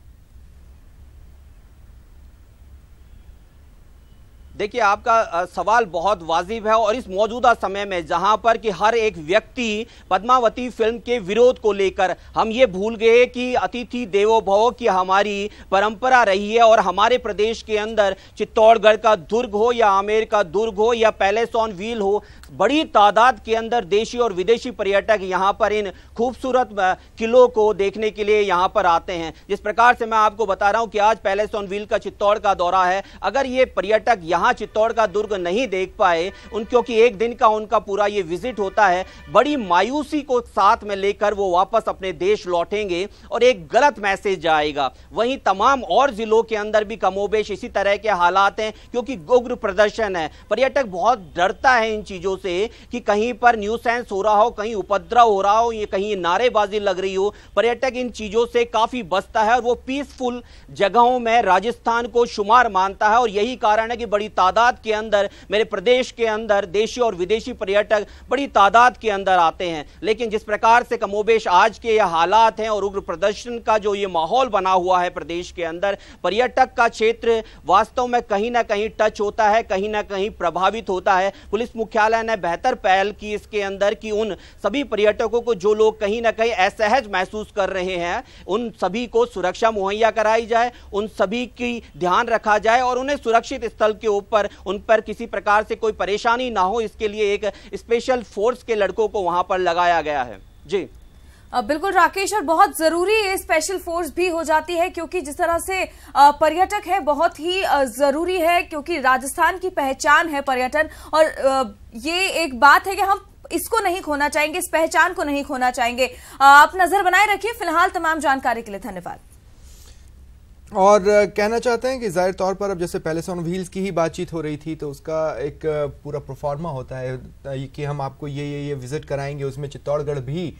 देखिए, आपका सवाल बहुत वाजिब है और इस मौजूदा समय में जहां पर कि हर एक व्यक्ति पद्मावती फिल्म के विरोध को लेकर हम ये भूल गए कि अतिथि देवो भव की हमारी परंपरा रही है और हमारे प्रदेश के अंदर चित्तौड़गढ़ का दुर्ग हो या आमेर का दुर्ग हो या पैलेस ऑन व्हील हो, बड़ी तादाद के अंदर देशी और विदेशी पर्यटक यहां पर इन खूबसूरत किलों को देखने के लिए यहां पर आते हैं। जिस प्रकार से मैं आपको बता रहा हूं कि आज पैलेस ऑन व्हील का चित्तौड़ का दौरा है, अगर ये पर्यटक यहां चित्तौड़ का दुर्ग नहीं देख पाए, क्योंकि एक दिन का उनका पूरा ये विजिट होता है, बड़ी मायूसी को साथ में लेकर वो वापस अपने देश लौटेंगे और एक गलत मैसेज जाएगा। वहीं तमाम और जिलों के अंदर भी कमोबेश इसी तरह के हालात हैं, क्योंकि उग्र प्रदर्शन है। पर्यटक बहुत डरता है इन चीजों से कि कहीं पर न्यूसेंस हो रहा हो, कहीं उपद्रव हो रहा हो, ये कहीं नारेबाजी लग रही हो। पर्यटक इन चीजों से काफी बचता है और वो पीसफुल जगहों में राजस्थान को शुमार मानता है और यही कारण है कि बड़ी तादाद के अंदर मेरे प्रदेश के अंदर देशी और विदेशी पर्यटक बड़ी तादाद के अंदर आते हैं। लेकिन जिस प्रकार से कमोबेश आज के ये हालात हैं और उग्र प्रदर्शन का जो ये माहौल बना हुआ है प्रदेश के अंदर, पर्यटक का क्षेत्र वास्तव में कहीं ना कहीं टच होता है, कहीं ना कहीं प्रभावित होता है। पुलिस मुख्यालय ने बेहतर पहल की इसके अंदर कि उन सभी पर्यटकों को जो लोग कहीं ना कहीं असहज महसूस कर रहे हैं, उन सभी को सुरक्षा मुहैया कराई जाए, उन सभी की ध्यान रखा जाए और उन्हें सुरक्षित स्थल के ऊपर उन पर किसी प्रकार से कोई परेशानी ना हो, इसके लिए एक स्पेशल फोर्स के लड़कों को वहां पर लगाया गया है। जी बिल्कुल राकेश, और बहुत जरूरी ये स्पेशल फोर्स भी हो जाती है, क्योंकि जिस तरह से पर्यटक है बहुत ही जरूरी है, क्योंकि राजस्थान की पहचान है पर्यटन, और ये एक बात है कि हम इसको नहीं खोना चाहेंगे, इस पहचान को नहीं खोना चाहेंगे। आप नजर बनाए रखिए। फिलहाल तमाम जानकारी के लिए धन्यवाद। और कहना चाहते हैं कि जाहिर तौर पर अब जैसे पैलेस ऑन व्हील्स की ही बातचीत हो रही थी, तो उसका एक पूरा प्रोफार्मा होता है कि हम आपको ये विजिट कराएंगे, उसमें चित्तौड़गढ़ भी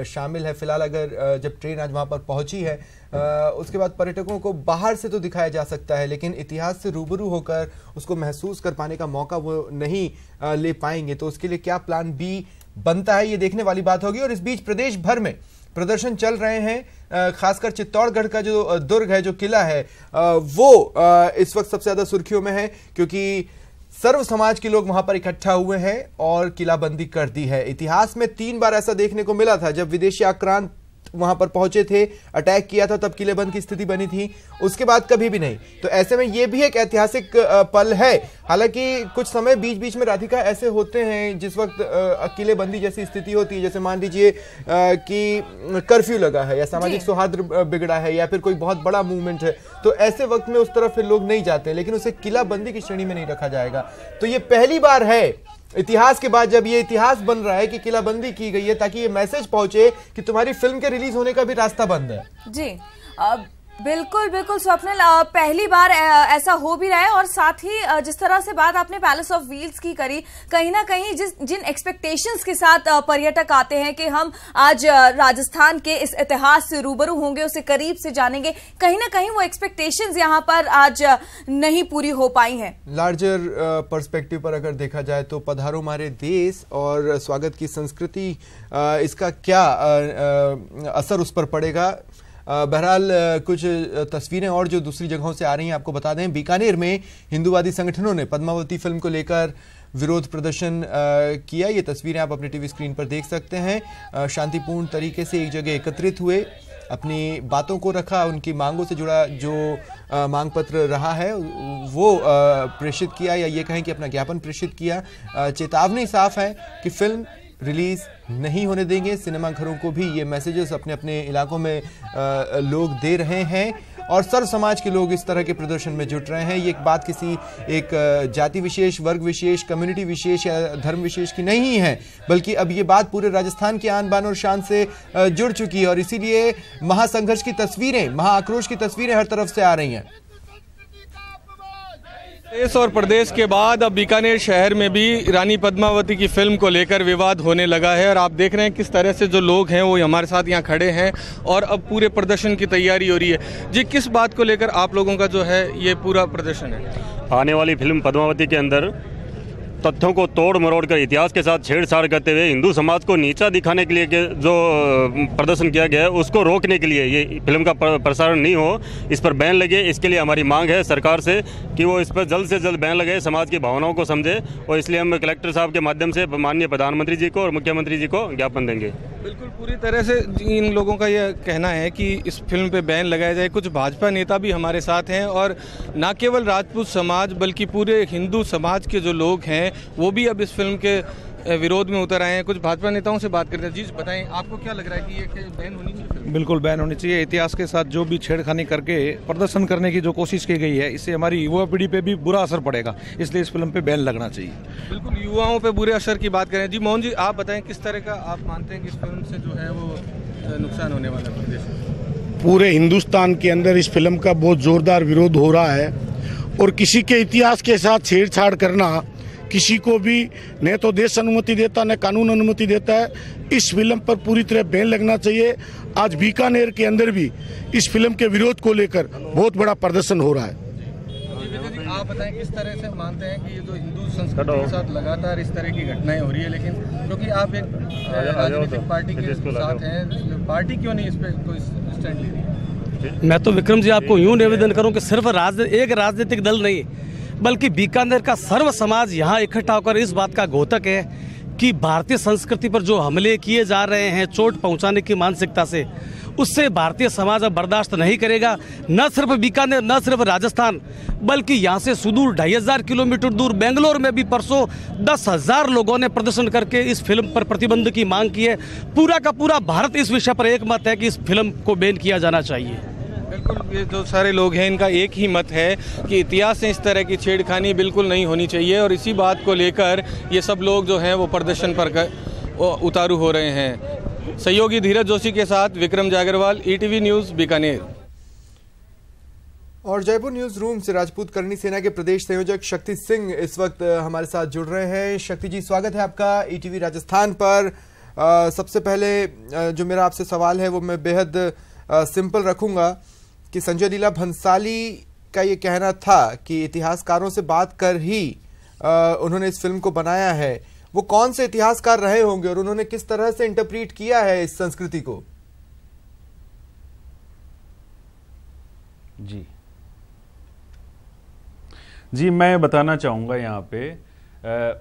शामिल है। फिलहाल अगर जब ट्रेन आज वहां पर पहुंची है, उसके बाद पर्यटकों को बाहर से तो दिखाया जा सकता है, लेकिन इतिहास से रूबरू होकर उसको महसूस कर पाने का मौका वो नहीं ले पाएंगे। तो उसके लिए क्या प्लान बी बनता है, ये देखने वाली बात होगी। और इस बीच प्रदेश भर में प्रदर्शन चल रहे हैं, खासकर चित्तौड़गढ़ का जो दुर्ग है, जो किला है, वो इस वक्त सबसे ज्यादा सुर्खियों में है, क्योंकि सर्व समाज के लोग वहां पर इकट्ठा हुए हैं और किलाबंदी कर दी है। इतिहास में 3 बार ऐसा देखने को मिला था, जब विदेशी आक्रांत वहां पर पहुंचे थे, अटैक किया था, तब किलेबंद की स्थिति बनी थी, उसके बाद कभी भी नहीं। तो ऐसे में ये भी एक ऐतिहासिक पल है। हालांकि कुछ समय बीच बीच में राधिका ऐसे होते हैं जिस वक्त किलेबंदी जैसी स्थिति होती है, जैसे मान लीजिए कि कर्फ्यू लगा है या सामाजिक सौहार्द बिगड़ा है या फिर कोई बहुत बड़ा मूवमेंट है, तो ऐसे वक्त में उस तरफ फिर लोग नहीं जाते, लेकिन उसे किलाबंदी की श्रेणी में नहीं रखा जाएगा। तो ये पहली बार है इतिहास के बाद जब ये इतिहास बन रहा है कि किलाबंदी की गई है, ताकि ये मैसेज पहुंचे कि तुम्हारी फिल्म के रिलीज होने का भी रास्ता बंद है। जी बिल्कुल बिल्कुल स्वप्निल, पहली बार ऐसा हो भी रहा है। और साथ ही जिस तरह से बात आपने पैलेस ऑफ व्हील्स की करी, कहीं ना कहीं जिन एक्सपेक्टेशंस के साथ पर्यटक आते हैं कि हम आज राजस्थान के इस इतिहास से रूबरू होंगे, उसे करीब से जानेंगे, कहीं ना कहीं वो एक्सपेक्टेशंस यहाँ पर आज नहीं पूरी हो पाई हैं। लार्जर पर्सपेक्टिव पर अगर देखा जाए तो पधारो हमारे देश और स्वागत की संस्कृति, इसका क्या असर उस पर पड़ेगा। बहरहाल कुछ तस्वीरें और जो दूसरी जगहों से आ रही हैं आपको बता दें। बीकानेर में हिंदूवादी संगठनों ने पद्मावती फिल्म को लेकर विरोध प्रदर्शन किया। ये तस्वीरें आप अपने टीवी स्क्रीन पर देख सकते हैं। शांतिपूर्ण तरीके से एक जगह एकत्रित हुए, अपनी बातों को रखा, उनकी मांगों से जुड़ा जो मांग पत्र रहा है वो प्रेषित किया, या ये कहें कि अपना ज्ञापन प्रेषित किया। चेतावनी साफ है कि फिल्म रिलीज नहीं होने देंगे। सिनेमा घरों को भी ये मैसेजेस अपने अपने इलाकों में लोग दे रहे हैं और सर्व समाज के लोग इस तरह के प्रदर्शन में जुट रहे हैं। ये एक बात किसी एक जाति विशेष, वर्ग विशेष, कम्युनिटी विशेष या धर्म विशेष की नहीं है, बल्कि अब ये बात पूरे राजस्थान की आन बान और शान से जुड़ चुकी है। और इसीलिए महासंघर्ष की तस्वीरें, महाआक्रोश की तस्वीरें हर तरफ से आ रही हैं। देश और प्रदेश के बाद अब बीकानेर शहर में भी रानी पद्मावती की फिल्म को लेकर विवाद होने लगा है और आप देख रहे हैं किस तरह से जो लोग हैं वो हमारे साथ यहाँ खड़े हैं और अब पूरे प्रदर्शन की तैयारी हो रही है। जी, किस बात को लेकर आप लोगों का जो है ये पूरा प्रदर्शन है? आने वाली फिल्म पद्मावती के अंदर तथ्यों को तोड़ मरोड़ कर इतिहास के साथ छेड़छाड़ करते हुए हिंदू समाज को नीचा दिखाने के लिए जो प्रदर्शन किया गया है उसको रोकने के लिए ये फिल्म का प्रसारण नहीं हो, इस पर बैन लगे। इसके लिए हमारी मांग है सरकार से कि वो इस पर जल्द से जल्द बैन लगे, समाज की भावनाओं को समझे और इसलिए हम कलेक्टर साहब के माध्यम से माननीय प्रधानमंत्री जी को और मुख्यमंत्री जी को ज्ञापन देंगे। बिल्कुल पूरी तरह से इन लोगों का यह कहना है कि इस फिल्म पे बैन लगाया जाए। कुछ भाजपा नेता भी हमारे साथ हैं और न केवल राजपूत समाज बल्कि पूरे हिंदू समाज के जो लोग हैं वो भी अब इस फिल्म के विरोध में उतर आए हैं। कुछ भाजपा नेताओं से बात करते हैं। जी बताएं, आपको क्या लग रहा है कि ये बैन होनी चाहिए? बिल्कुल बैन होनी चाहिए। इतिहास के साथ जो भी छेड़खानी करके प्रदर्शन करने की जो कोशिश की गई है, इससे हमारी युवा पीढ़ी पे भी बुरा असर पड़ेगा, इसलिए इस फिल्म पे बैन लगना चाहिए। बिल्कुल, युवाओं पे बुरे असर की बात करें। जी मोहन जी, आप बताएं किस तरह का आप मानते हैं कि इस फिल्म से जो है वो नुकसान होने वाला है प्रदेश? पूरे हिंदुस्तान के अंदर इस फिल्म का बहुत जोरदार विरोध हो रहा है और किसी के इतिहास के साथ छेड़छाड़ करना किसी को भी न तो देश अनुमति देता न कानून अनुमति देता है। इस फिल्म पर पूरी तरह बैन लगना चाहिए। आज बीकानेर के अंदर भी इस फिल्म के विरोध को लेकर बहुत बड़ा प्रदर्शन हो रहा है। आप बताएं किस तरह से मानते हैं कि ये जो हिंदू संस्कृति के साथ लगातार इस तरह की घटनाएं हो रही है, लेकिन क्योंकि आप एक राजनीतिक पार्टी के साथ हैं, पार्टी क्यों नहीं इस पर कोई स्टैंड ले रही है? मैं तो विक्रम जी आपको यूं निवेदन करूं कि सिर्फ एक राजनीतिक दल नहीं बल्कि बीकानेर का सर्व समाज यहाँ इकट्ठा होकर इस बात का घोतक है कि भारतीय संस्कृति पर जो हमले किए जा रहे हैं चोट पहुंचाने की मानसिकता से, उससे भारतीय समाज अब बर्दाश्त नहीं करेगा। न सिर्फ बीकानेर, न सिर्फ राजस्थान, बल्कि यहाँ से सुदूर 2500 किलोमीटर दूर बेंगलोर में भी परसों 10,000 लोगों ने प्रदर्शन करके इस फिल्म पर प्रतिबंध की मांग की है। पूरा का पूरा भारत इस विषय पर एक मत है कि इस फिल्म को बैन किया जाना चाहिए। बिल्कुल, ये जो सारे लोग हैं इनका एक ही मत है कि इतिहास से इस तरह की छेड़खानी बिल्कुल नहीं होनी चाहिए और इसी बात को लेकर ये सब लोग जो हैं वो प्रदर्शन पर उतारू हो रहे हैं। सहयोगी धीरज जोशी के साथ विक्रम जागरवाल, ETV न्यूज़, बीकानेर। और जयपुर न्यूज रूम से राजपूत करनी सेना के प्रदेश संयोजक शक्ति सिंह इस वक्त हमारे साथ जुड़ रहे हैं। शक्ति जी, स्वागत है आपका ETV राजस्थान पर। सबसे पहले जो मेरा आपसे सवाल है वो मैं बेहद सिंपल रखूंगा कि संजय लीला भंसाली का ये कहना था कि इतिहासकारों से बात कर ही उन्होंने इस फिल्म को बनाया है। वो कौन से इतिहासकार रहे होंगे और उन्होंने किस तरह से इंटरप्रीट किया है इस संस्कृति को? जी, मैं बताना चाहूँगा यहाँ पे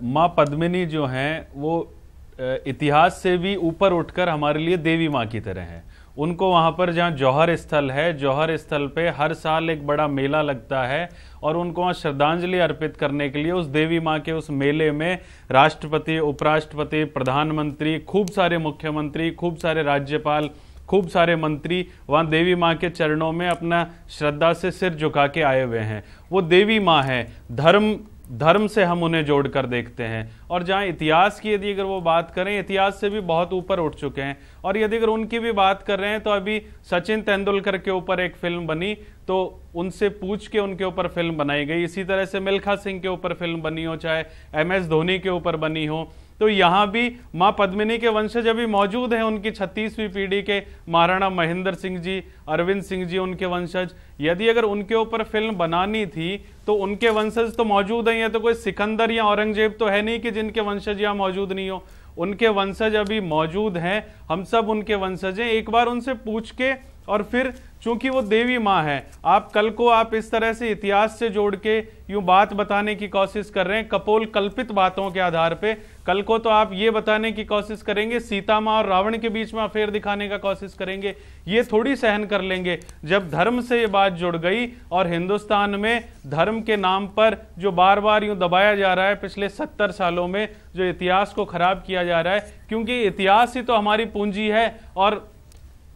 माँ पद्मिनी जो हैं वो इतिहास से भी ऊपर उठकर हमारे लिए देवी माँ की तरह हैं। उनको वहाँ पर जहाँ जौहर स्थल है, जौहर स्थल पे हर साल एक बड़ा मेला लगता है और उनको वहाँ श्रद्धांजलि अर्पित करने के लिए उस देवी माँ के उस मेले में राष्ट्रपति, उपराष्ट्रपति, प्रधानमंत्री, खूब सारे मुख्यमंत्री, खूब सारे राज्यपाल, खूब सारे मंत्री वहाँ देवी माँ के चरणों में अपना श्रद्धा से सिर झुका के आए हुए हैं। वो देवी माँ है, धर्म धर्म से हम उन्हें जोड़कर देखते हैं। और जहां इतिहास की यदि अगर वो बात करें, इतिहास से भी बहुत ऊपर उठ चुके हैं। और यदि अगर उनकी भी बात कर रहे हैं तो अभी सचिन तेंदुलकर के ऊपर एक फिल्म बनी तो उनसे पूछ के उनके ऊपर फिल्म बनाई गई। इसी तरह से मिल्खा सिंह के ऊपर फिल्म बनी हो, चाहे MS धोनी के ऊपर बनी हो, तो यहां भी मां पद्मिनी के वंशज अभी मौजूद हैं। उनकी 36वीं पीढ़ी के महाराणा महेंद्र सिंह जी, अरविंद सिंह जी उनके वंशज। यदि अगर उनके ऊपर फिल्म बनानी थी तो उनके वंशज तो मौजूद हैं। ये तो कोई सिकंदर या औरंगजेब तो है नहीं कि जिनके वंशज यहां मौजूद नहीं हो। उनके वंशज अभी मौजूद हैं, हम सब उनके वंशज हैं। एक बार उनसे पूछ के और फिर चूंकि वो देवी माँ है, आप कल को आप इस तरह से इतिहास से जोड़ के यूं बात बताने की कोशिश कर रहे हैं कपोल कल्पित बातों के आधार पे। कल को तो आप ये बताने की कोशिश करेंगे, सीता माँ और रावण के बीच में अफेयर दिखाने का कोशिश करेंगे। ये थोड़ी सहन कर लेंगे। जब धर्म से ये बात जुड़ गई और हिंदुस्तान में धर्म के नाम पर जो बार बार यूं दबाया जा रहा है पिछले 70 सालों में, जो इतिहास को खराब किया जा रहा है, क्योंकि इतिहास ही तो हमारी पूंजी है और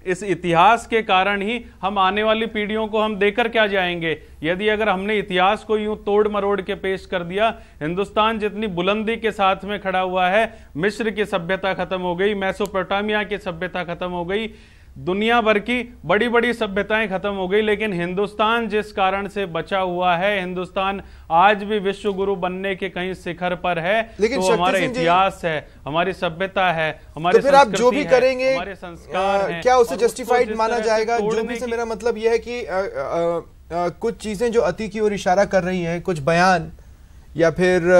इस इतिहास के कारण ही हम आने वाली पीढ़ियों को हम देकर क्या जाएंगे। यदि अगर हमने इतिहास को यूं तोड़ मरोड़ के पेश कर दिया, हिंदुस्तान जितनी बुलंदी के साथ में खड़ा हुआ है, मिस्र की सभ्यता खत्म हो गई, मेसोपोटामिया की सभ्यता खत्म हो गई, दुनिया भर की बड़ी बड़ी सभ्यताएं खत्म हो गई, लेकिन हिंदुस्तान जिस कारण से बचा हुआ है, हिंदुस्तान आज भी विश्व गुरु बनने के कहीं शिखर पर है। लेकिन तो हमारा इतिहास है, हमारी सभ्यता है, हमारी तो फिर आप जो भी करेंगे हमारे संस्कार हैं, क्या उसे जस्टिफाइड माना जाएगा? जो भी से मेरा मतलब यह है कि कुछ चीजें जो अति की ओर इशारा कर रही हैं, कुछ बयान या फिर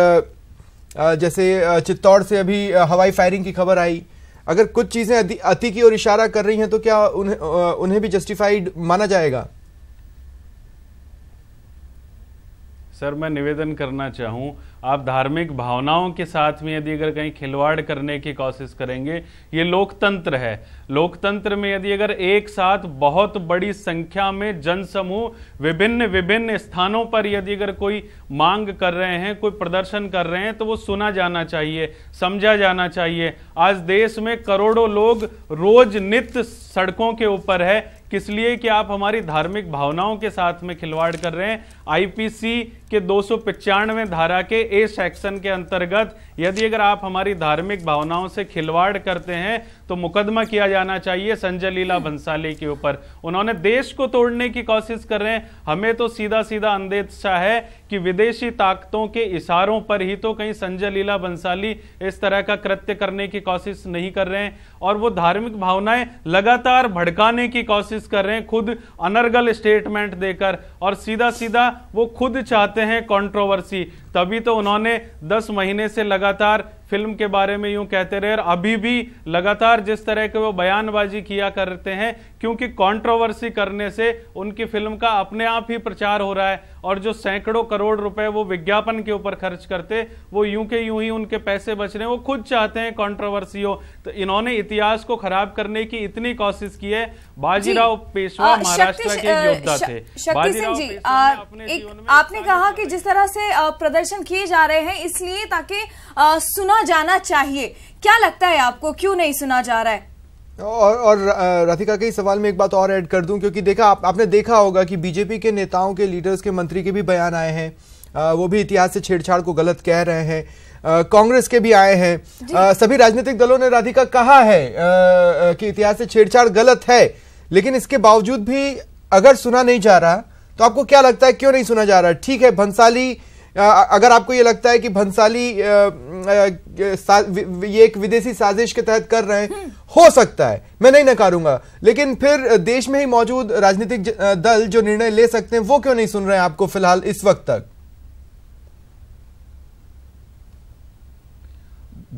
जैसे चित्तौड़ से अभी हवाई फायरिंग की खबर आई, अगर कुछ चीजें अति की ओर इशारा कर रही हैं तो क्या उन्हें भी जस्टिफाइड माना जाएगा? सर, मैं निवेदन करना चाहूं, आप धार्मिक भावनाओं के साथ में यदि अगर कहीं खिलवाड़ करने की कोशिश करेंगे, ये लोकतंत्र है। लोकतंत्र में यदि अगर एक साथ बहुत बड़ी संख्या में जनसमूह विभिन्न विभिन्न स्थानों पर यदि अगर कोई मांग कर रहे हैं, कोई प्रदर्शन कर रहे हैं, तो वो सुना जाना चाहिए, समझा जाना चाहिए। आज देश में करोड़ों लोग रोज नित्य सड़कों के ऊपर है, किस लिए कि आप हमारी धार्मिक भावनाओं के साथ में खिलवाड़ कर रहे हैं। IPC के 295 धारा के A सेक्शन के अंतर्गत यदि अगर आप हमारी धार्मिक भावनाओं से खिलवाड़ करते हैं तो मुकदमा किया जाना चाहिए संजय लीला भंसाली के ऊपर। उन्होंने देश को तोड़ने की कोशिश कर रहे हैं। हमें तो सीधा सीधा अंदेशा है कि विदेशी ताकतों के इशारों पर ही तो कहीं संजय लीला भंसाली इस तरह का कृत्य करने की कोशिश नहीं कर रहे हैं, और वो धार्मिक भावनाएं लगातार भड़काने की कोशिश कर रहे हैं, खुद अनर्गल स्टेटमेंट देकर, और सीधा सीधा वो खुद चाहते हैं कंट्रोवर्सी। तभी तो उन्होंने 10 महीने से लगातार फिल्म के बारे में यूं कहते रहे, और अभी भी लगातार जिस तरह के वो बयानबाजी किया करते हैं, क्योंकि कंट्रोवर्सी करने से उनकी फिल्म का अपने आप ही प्रचार हो रहा है, और जो सैकड़ों करोड़ रुपए वो विज्ञापन के ऊपर खर्च करते, वो यूं के यूं ही उनके पैसे बच रहे हैं। वो खुद चाहते हैं कंट्रोवर्सी हो। तो इन्होंने इतिहास को खराब करने की इतनी कोशिश की है। बाजीराव पेशवा महाराष्ट्र के योद्धा थे। शक्ति सिंह जी, आपने कहा कि जिस तरह से प्रदर्शन किए जा रहे हैं इसलिए ताकि सुना जाना चाहिए, क्या लगता है आपको क्यों नहीं सुना जा रहा है? और राधिका के इस सवाल में एक बात और ऐड कर दूं, क्योंकि देखा आपने देखा होगा कि बीजेपी के नेताओं के, लीडर्स के, मंत्री के भी बयान आए हैं, वो भी इतिहास से छेड़छाड़ को गलत कह रहे हैं। कांग्रेस के भी आए हैं। सभी राजनीतिक दलों ने राधिका कहा है कि इतिहास से छेड़छाड़ गलत है, लेकिन इसके बावजूद भी अगर सुना नहीं जा रहा तो आपको क्या लगता है क्यों नहीं सुना जा रहा? ठीक है, भंसाली, अगर आपको ये लगता है कि भंसाली ये एक विदेशी साजिश के तहत कर रहे हैं, हो सकता है, मैं नहीं नकारूंगा, लेकिन फिर देश में ही मौजूद राजनीतिक दल जो निर्णय ले सकते हैं वो क्यों नहीं सुन रहे हैं आपको फिलहाल इस वक्त तक?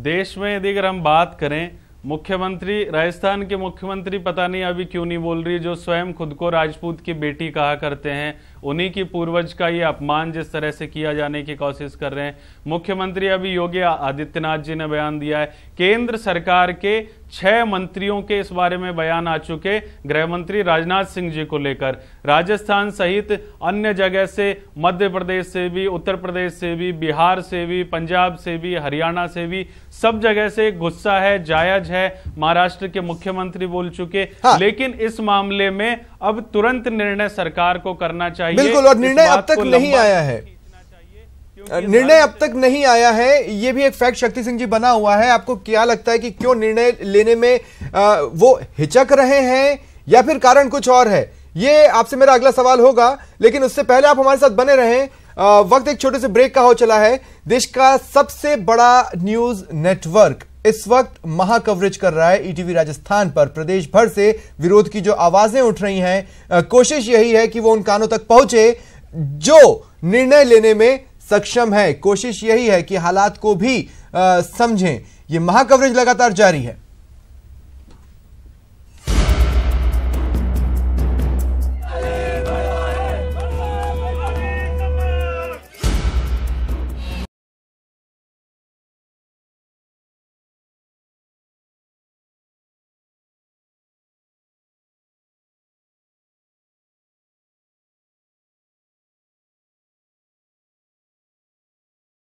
देश में यदि अगर हम बात करें, मुख्यमंत्री, राजस्थान के मुख्यमंत्री पता नहीं अभी क्यों नहीं बोल रही, जो स्वयं खुद को राजपूत की बेटी कहा करते हैं, उन्हीं की पूर्वज का ये अपमान जिस तरह से किया जाने की कोशिश कर रहे हैं। मुख्यमंत्री अभी योगी आदित्यनाथ जी ने बयान दिया है। केंद्र सरकार के 6 मंत्रियों के इस बारे में बयान आ चुके, गृह मंत्री राजनाथ सिंह जी को लेकर। राजस्थान सहित अन्य जगह से, मध्य प्रदेश से भी, उत्तर प्रदेश से भी, बिहार से भी, पंजाब से भी, हरियाणा से भी, सब जगह से गुस्सा है, जायज है। महाराष्ट्र के मुख्यमंत्री बोल चुके। लेकिन इस मामले में अब तुरंत निर्णय सरकार को करना चाहिए। बिल्कुल, और निर्णय अब तक नहीं आया है। निर्णय अब तक नहीं आया है, ये भी एक फैक्ट शक्ति सिंह जी बना हुआ है। आपको क्या लगता है कि क्यों निर्णय लेने में वो हिचक रहे हैं या फिर कारण कुछ और है? ये आपसे मेरा अगला सवाल होगा, लेकिन उससे पहले आप हमारे साथ बने रहें। वक्त एक छोटे से ब्रेक का हो चला है। देश का सबसे बड़ा न्यूज नेटवर्क इस वक्त महा कवरेज कर रहा है ईटीवी राजस्थान पर। प्रदेश भर से विरोध की जो आवाजें उठ रही हैं, कोशिश यही है कि वो उन कानों तक पहुंचे जो निर्णय लेने में सक्षम है। कोशिश यही है कि हालात को भी समझें। ये महा कवरेज लगातार जारी है।